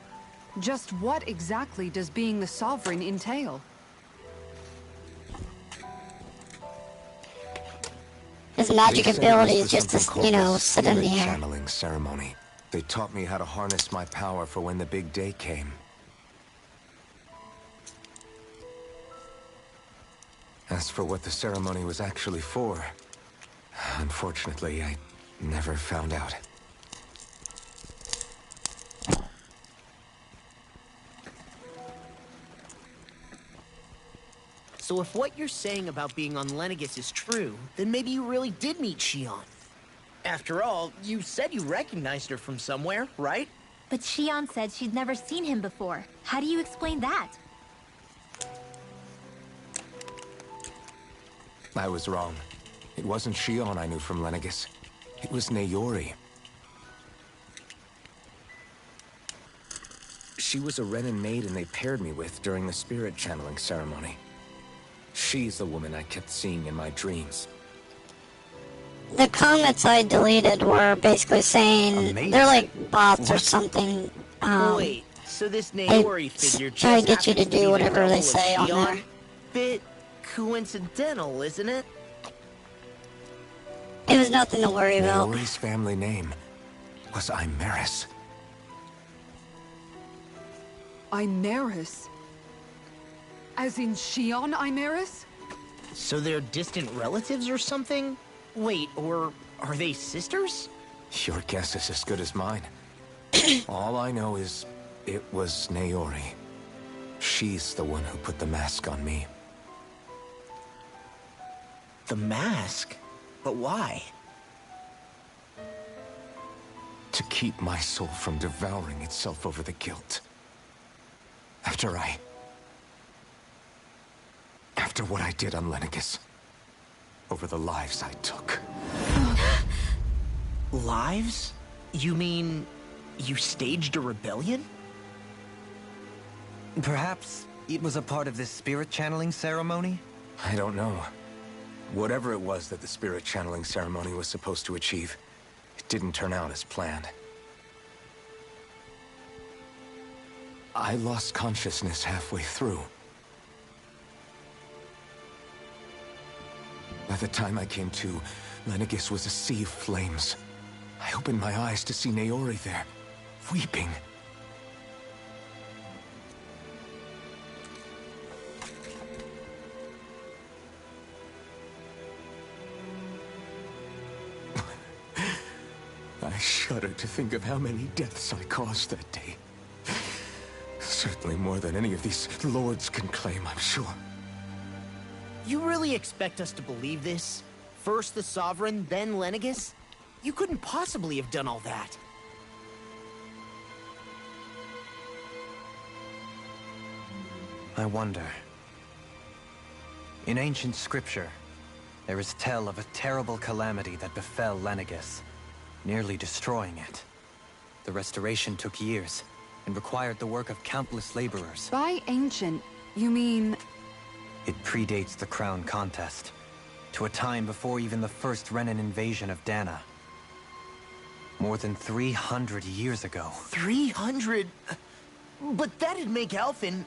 G: Just what exactly does being the Sovereign entail?
D: His magic ability is just to, you know, sit in the air.
H: Channeling ceremony. They taught me how to harness my power for when the big day came. As for what the ceremony was actually for, unfortunately, I never found out.
A: So if what you're saying about being on Lenegis is true, then maybe you really did meet Shionne. After all, you said you recognized her from somewhere, right?
C: But Shionne said she'd never seen him before. How do you explain that?
H: I was wrong. It wasn't Shionne I knew from Lenegis. It was Naori. She was a Renan maiden they paired me with during the spirit channeling ceremony. She's the woman I kept seeing in my dreams.
D: The comments I deleted were basically saying they're like bots or something.
A: Wait, so this Naori figure
D: try
A: just
D: to get you to
A: happens be
D: do
A: the
D: whatever
A: double
D: they
A: of
D: say on
A: Shionne?
D: there.
A: Bit coincidental, isn't it?
D: It was nothing to worry about.
H: Naori's family name was Imeris.
G: Imeris? As in Shionne Imeris?
A: So they're distant relatives or something? Wait, or are they sisters?
H: Your guess is as good as mine. All I know is it was Naori. She's the one who put the mask on me.
A: The mask? But why?
H: To keep my soul from devouring itself over the guilt. After what I did on Lenegis. Over the lives I took.
A: Lives? You mean you staged a rebellion?
E: Perhaps it was a part of this spirit channeling ceremony?
H: I don't know. Whatever it was that the spirit channeling ceremony was supposed to achieve, it didn't turn out as planned. I lost consciousness halfway through. By the time I came to, Lenegis was a sea of flames. I opened my eyes to see Naori there, weeping. I shudder to think of how many deaths I caused that day. Certainly more than any of these lords can claim, I'm sure.
A: You really expect us to believe this? First the Sovereign, then Lenegis? You couldn't possibly have done all that.
E: I wonder. In ancient scripture, There is tell of a terrible calamity that befell Lenegis, nearly destroying it. The restoration took years, and required the work of countless laborers.
G: By ancient, you mean...
E: It predates the crown contest, to a time before even the first Renan invasion of Dana. More than 300 years ago.
A: 300? But that'd make Alphen...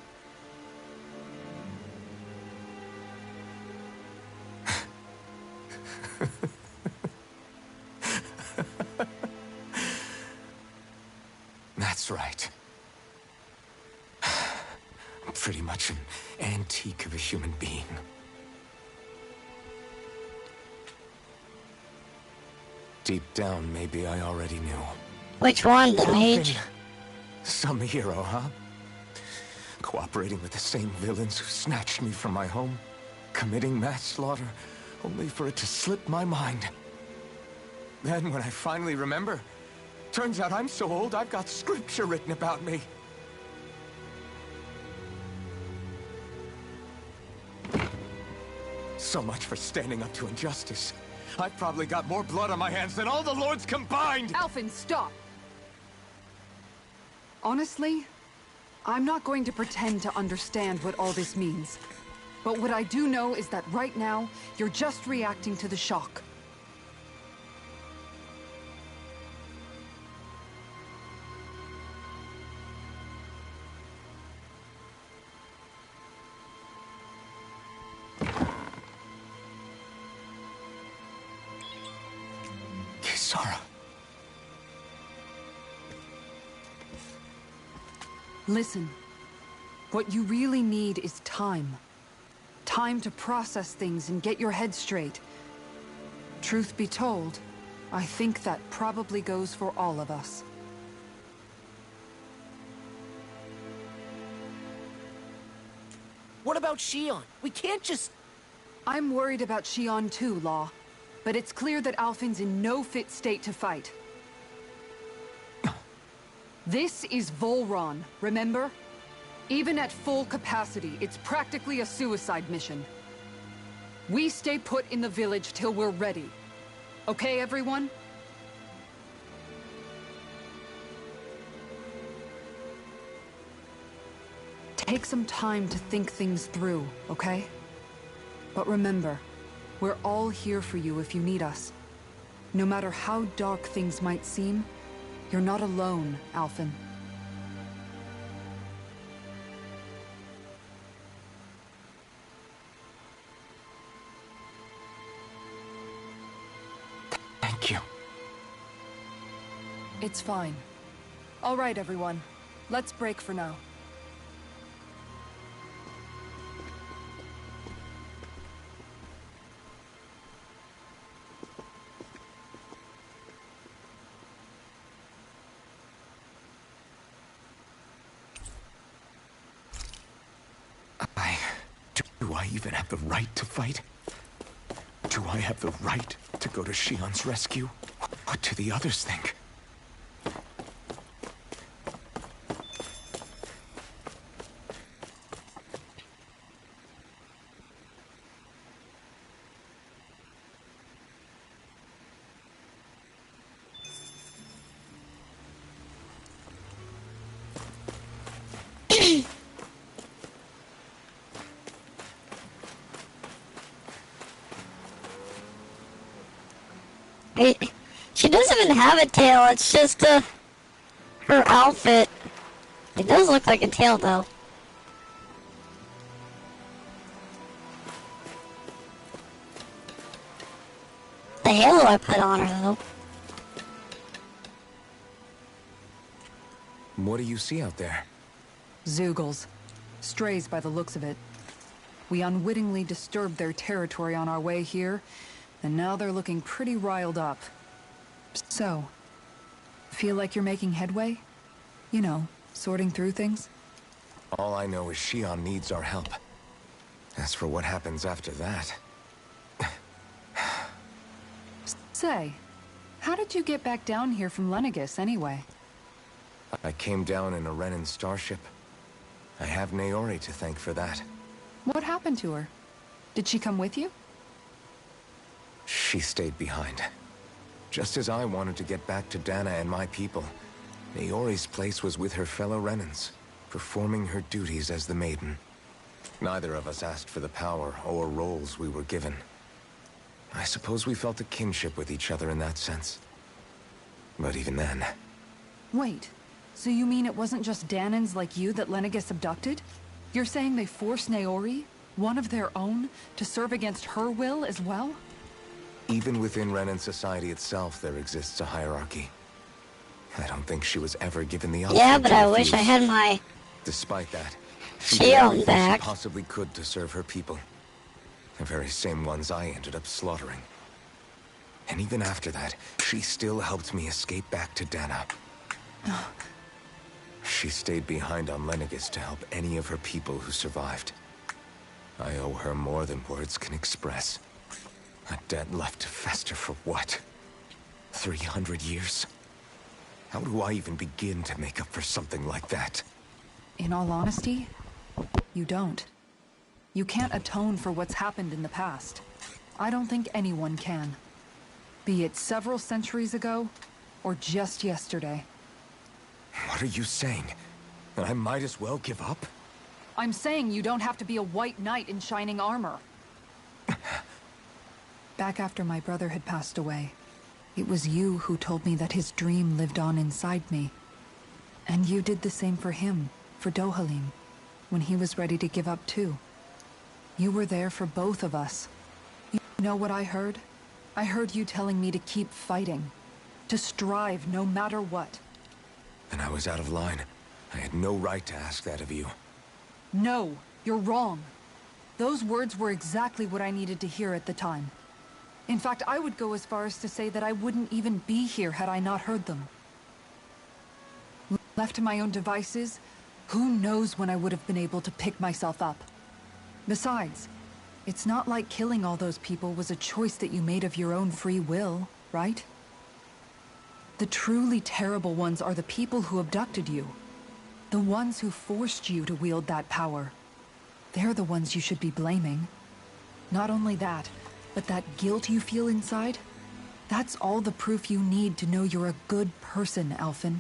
H: That's right. I'm pretty much an antique of a human being. Deep down, maybe I already knew.
D: Which one, the mage?
H: Some hero, huh? Cooperating with the same villains who snatched me from my home, committing mass slaughter, only for it to slip my mind. Then, when I finally remember, turns out I'm so old I've got scripture written about me. So much for standing up to injustice. I've probably got more blood on my hands than all the lords combined!
G: Alphen, stop! Honestly, I'm not going to pretend to understand what all this means. But what I do know is that right now, you're just reacting to the shock.
H: Kisara.
G: Listen, what you really need is time. Time to process things and get your head straight. Truth be told, I think that probably goes for all of us.
A: What about Shionne? We can't just...
G: I'm worried about Shionne too, Law. But it's clear that Alphen's in no fit state to fight. This is Volron, remember? Even at full capacity, it's practically a suicide mission. We stay put in the village till we're ready. Okay, everyone? Take some time to think things through, okay? But remember, we're all here for you if you need us. No matter how dark things might seem, you're not alone, Alphen.
H: Thank you.
G: It's fine. All right, everyone. Let's break for now.
H: Do I even have the right to fight? Do I have the right to go to Shionne's rescue? What do the others think?
D: She doesn't even have a tail, it's just her outfit. It does look like a tail though. The halo I put on her though.
H: What do you see out there?
G: Zeugles. Strays by the looks of it. We unwittingly disturbed their territory on our way here, and now they're looking pretty riled up. So, feel like you're making headway? You know, sorting through things?
H: All I know is Shionne needs our help. As for what happens after that...
G: Say, how did you get back down here from Lenegis anyway?
H: I came down in a Renan starship. I have Naori to thank for that.
G: What happened to her? Did she come with you?
F: She stayed behind. Just as I wanted to get back to Dana and my people, Naori's place was with her fellow Renans, performing her duties as the Maiden. Neither of us asked for the power or roles we were given. I suppose we felt a kinship with each other in that sense. But even then...
G: Wait, so you mean it wasn't just Danans like you that Lenegis abducted? You're saying they forced Naori, one of their own, to serve against her will as well?
F: Even within Renan society itself, there exists a hierarchy. I don't think she was ever given the option.
D: Yeah, but
F: to
D: I
F: refuse.
D: wish I had my
F: Despite that, she
D: Shionne
F: did everything
D: back.
F: she possibly could to serve her people. The very same ones I ended up slaughtering. And even after that, she still helped me escape back to Dana. She stayed behind on Lenegis to help any of her people who survived. I owe her more than words can express. A debt left to fester for what? 300 years? How do I even begin to make up for something like that?
G: In all honesty, you don't. You can't atone for what's happened in the past. I don't think anyone can. Be it several centuries ago, or just yesterday.
F: What are you saying? That I might as well give up?
G: I'm saying you don't have to be a white knight in shining armor. Back after my brother had passed away, it was you who told me that his dream lived on inside me. And you did the same for him, for Dohalim, when he was ready to give up too. You were there for both of us. You know what I heard? I heard you telling me to keep fighting, to strive no matter what.
F: And I was out of line. I had no right to ask that of you.
G: No, you're wrong. Those words were exactly what I needed to hear at the time. In fact, I would go as far as to say that I wouldn't even be here had I not heard them. Left to my own devices, who knows when I would have been able to pick myself up. Besides, it's not like killing all those people was a choice that you made of your own free will, right? The truly terrible ones are the people who abducted you. The ones who forced you to wield that power. They're the ones you should be blaming. Not only that, but that guilt you feel inside, that's all the proof you need to know you're a good person, Alphen.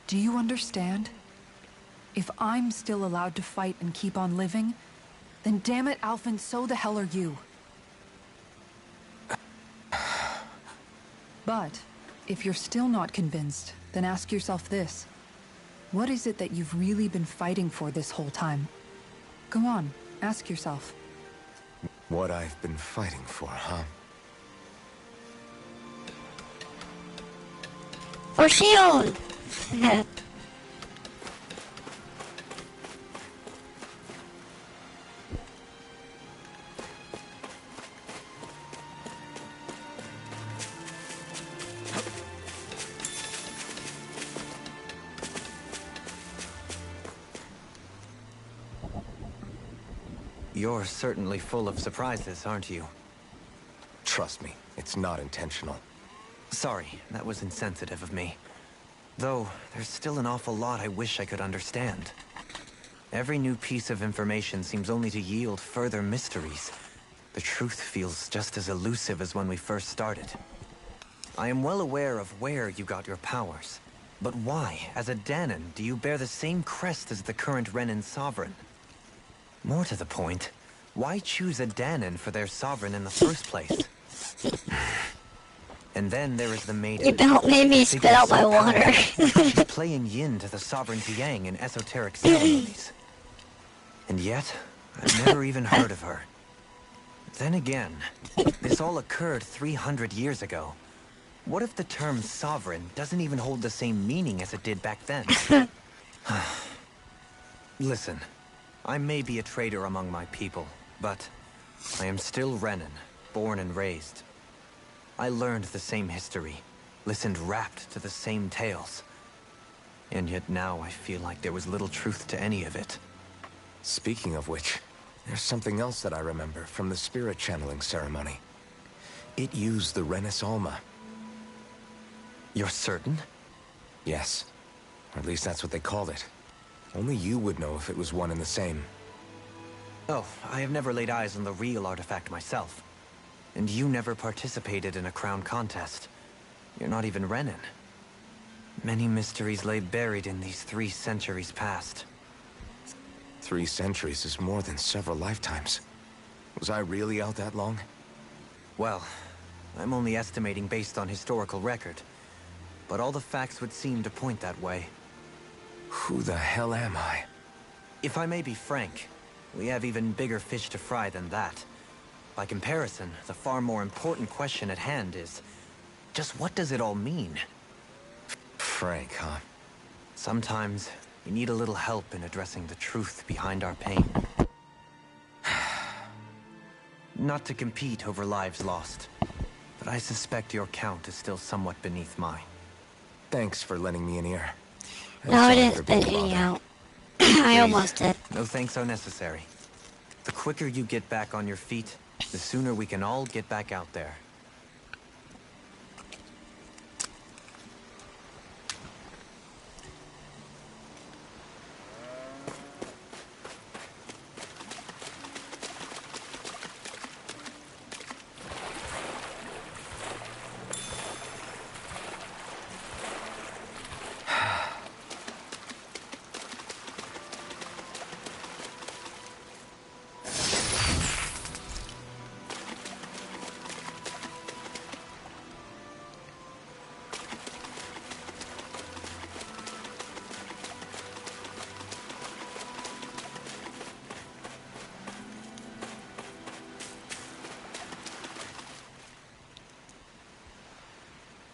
G: Do you understand? If I'm still allowed to fight and keep on living, then damn it, Alphen, so the hell are you. But, if you're still not convinced, then ask yourself this. What is it that you've really been fighting for this whole time? Go on, ask yourself.
F: What I've been fighting for, huh?
D: For Shionne!
E: You're certainly full of surprises, aren't you?
F: Trust me, it's not intentional.
E: Sorry, that was insensitive of me. Though, there's still an awful lot I wish I could understand. Every new piece of information seems only to yield further mysteries. The truth feels just as elusive as when we first started. I am well aware of where you got your powers. But why, as a Danan, do you bear the same crest as the current Renan sovereign? More to the point, why choose a Danan for their sovereign in the first place? And then there is the maiden.
D: You don't make me spit out my water.
E: Playing yin to the sovereign Yang in esoteric ceremonies. And yet, I've never even heard of her. Then again, this all occurred 300 years ago. What if the term sovereign doesn't even hold the same meaning as it did back then? Listen, I may be a traitor among my people, but I am still Renan, born and raised. I learned the same history, listened rapt to the same tales. And yet now I feel like there was little truth to any of it.
F: Speaking of which, there's something else that I remember from the spirit channeling ceremony. It used the Renis Alma.
E: You're certain?
F: Yes. Or at least that's what they called it. Only you would know if it was one and the same.
E: Oh, I have never laid eyes on the real artifact myself. And you never participated in a crown contest. You're not even Renin. Many mysteries lay buried in these 3 centuries past.
F: 3 centuries is more than several lifetimes. Was I really out that long?
E: Well, I'm only estimating based on historical record. But all the facts would seem to point that way.
F: Who the hell am I?
E: If I may be frank, we have even bigger fish to fry than that. By comparison, the far more important question at hand is, just what does it all mean?
F: Frank, huh?
E: Sometimes, we need a little help in addressing the truth behind our pain. Not to compete over lives lost, but I suspect your count is still somewhat beneath mine.
F: Thanks for lending me an ear.
D: No, I didn't spit any out. I almost did.
E: No thanks are necessary. The quicker you get back on your feet, the sooner we can all get back out there.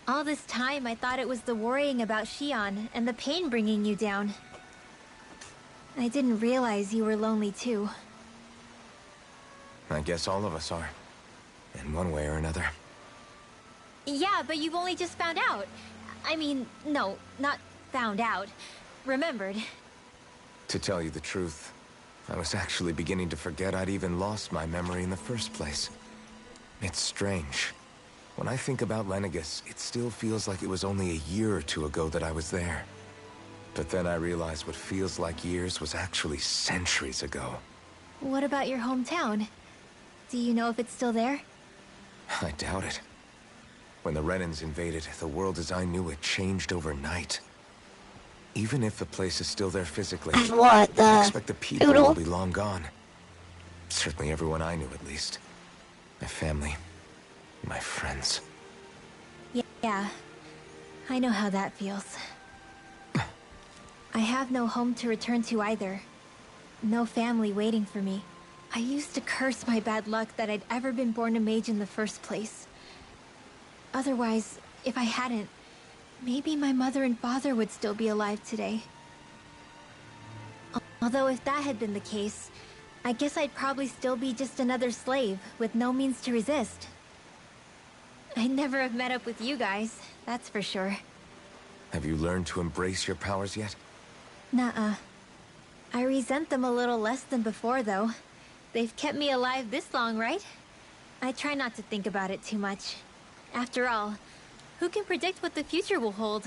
C: All this time, I thought it was the worrying about Shionne and the pain bringing you down. I didn't realize you were lonely too.
F: I guess all of us are. In one way or another.
C: Yeah, but you've only just found out. I mean, no, not found out. Remembered.
F: To tell you the truth, I was actually beginning to forget I'd even lost my memory in the first place. It's strange. When I think about Lenegis, it still feels like it was only a year or 2 ago that I was there. But then I realized what feels like years was actually centuries ago.
C: What about your hometown? Do you know if it's still there?
F: I doubt it. When the Renins invaded, the world as I knew it changed overnight. Even if the place is still there physically,
D: What the?
F: I expect the people
D: Doodle?
F: will be long gone. Certainly everyone I knew, at least. My family. My friends.
C: Yeah. I know how that feels. I have no home to return to either. No family waiting for me. I used to curse my bad luck that I'd ever been born a mage in the first place. Otherwise, if I hadn't, maybe my mother and father would still be alive today. Although if that had been the case, I guess I'd probably still be just another slave with no means to resist. I'd never have met up with you guys, that's for sure.
F: Have you learned to embrace your powers yet?
C: Nuh-uh. I resent them a little less than before, though. They've kept me alive this long, right? I try not to think about it too much. After all, who can predict what the future will hold?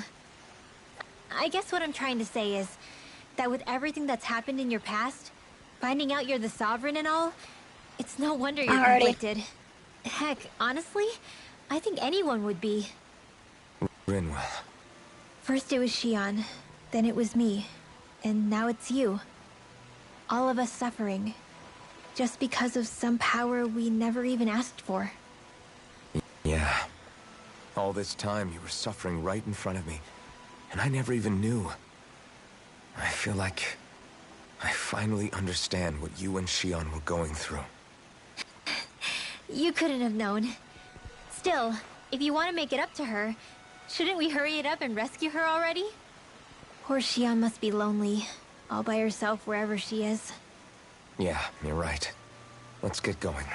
C: I guess what I'm trying to say is that with everything that's happened in your past, finding out you're the Sovereign and all, it's no wonder you're conflicted. Heck, honestly, I think anyone would be.
F: Rinwell.
C: First it was Shionne, then it was me, and now it's you. All of us suffering, just because of some power we never even asked for.
F: Yeah. All this time you were suffering right in front of me, and I never even knew. I feel like I finally understand what you and Shionne were going through.
C: You couldn't have known. Still, if you want to make it up to her, shouldn't we hurry it up and rescue her already? Poor Shionne must be lonely, all by herself wherever she is.
F: Yeah, you're right. Let's get going.